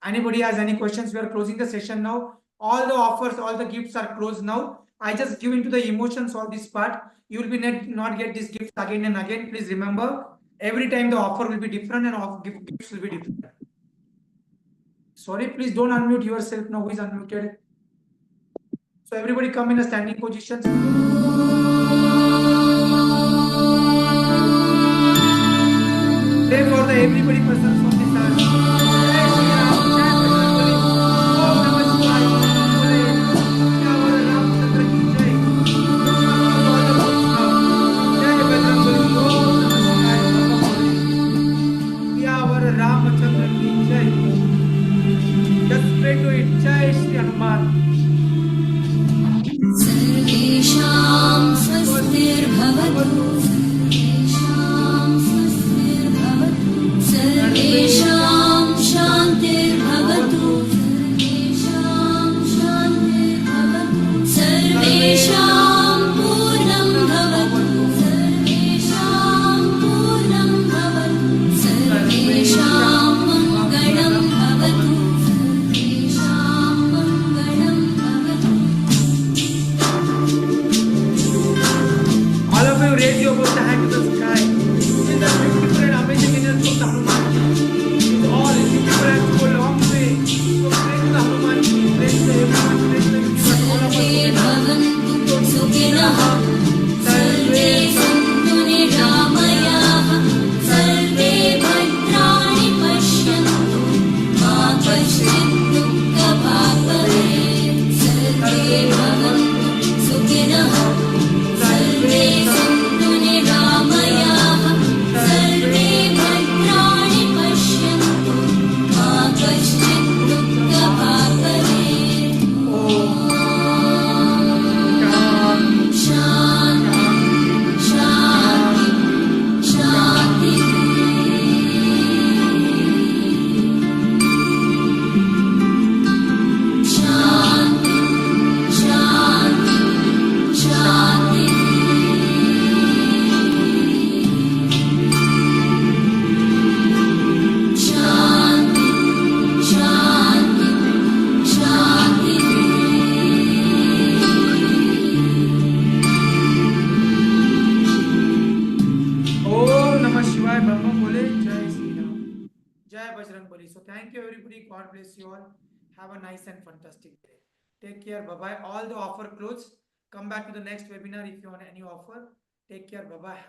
Anybody has any questions? We are closing the session now. All the offers, all the gifts are closed now. I just give into the emotions all this part. You will be not get these gifts again and again. Please remember, every time the offer will be different and gifts will be different. Sorry, please don't unmute yourself now. Who is unmuted? So everybody come in a standing position. Pray for the everybody present from this earth. Jai Shri Ram, Jai Bajrangbali. Om Namah Shivaya. Bole. Jai Ramchandra ki Jai. All the books now. Jai Bajrangbali. Om Namah Shivaya. Bole. Jai Ramchandra ki Jai. Just pray to it. Jai Shri Hanuman. सर्वेषां स्वस्तिर्भवतु सर्वेषां शान्तिर्भवतु सर्वेषां पूर्णं भवतु सर्वेषां पूर्णं भवतु सर्वेषां मङ्गलं भवतु सर्वेषां मङ्गलं भवतु. All of you raise your both hand to the sky. In the beautiful and amazing energy of the Hanuman ji. With all you people have to go a long way. So pray to the Hanuman ji. Pray to the everyone. Pray to the universe. All of us. सर्वे भवन्तु सुखिनः सर्वे सन्तु निरामयाः सर्वे भद्राणि पश्यन्तु मा कश्चित् दुःखभाग् भवेत् सर्वे भवन्तु सुखिनः सर्वे सन्तु निरामयाः सर्वे भद्राणि पश्यन्तु मा कश्चित् दुःखभाग् भवेत्. शान्ति शान्ति शान्ति शान्ति शान्ति शान्ति शान्ति शान्ति शान्ति. Om Namah Shivaya. Brahma Bole. Jai Shri Ram. Jai Bajrangbali. So thank you everybody. God bless you all. Have a nice and fantastic day. Take care. Bye bye. All the offer closed. Come back to the next webinar if you want any offer. Take care. Bye bye.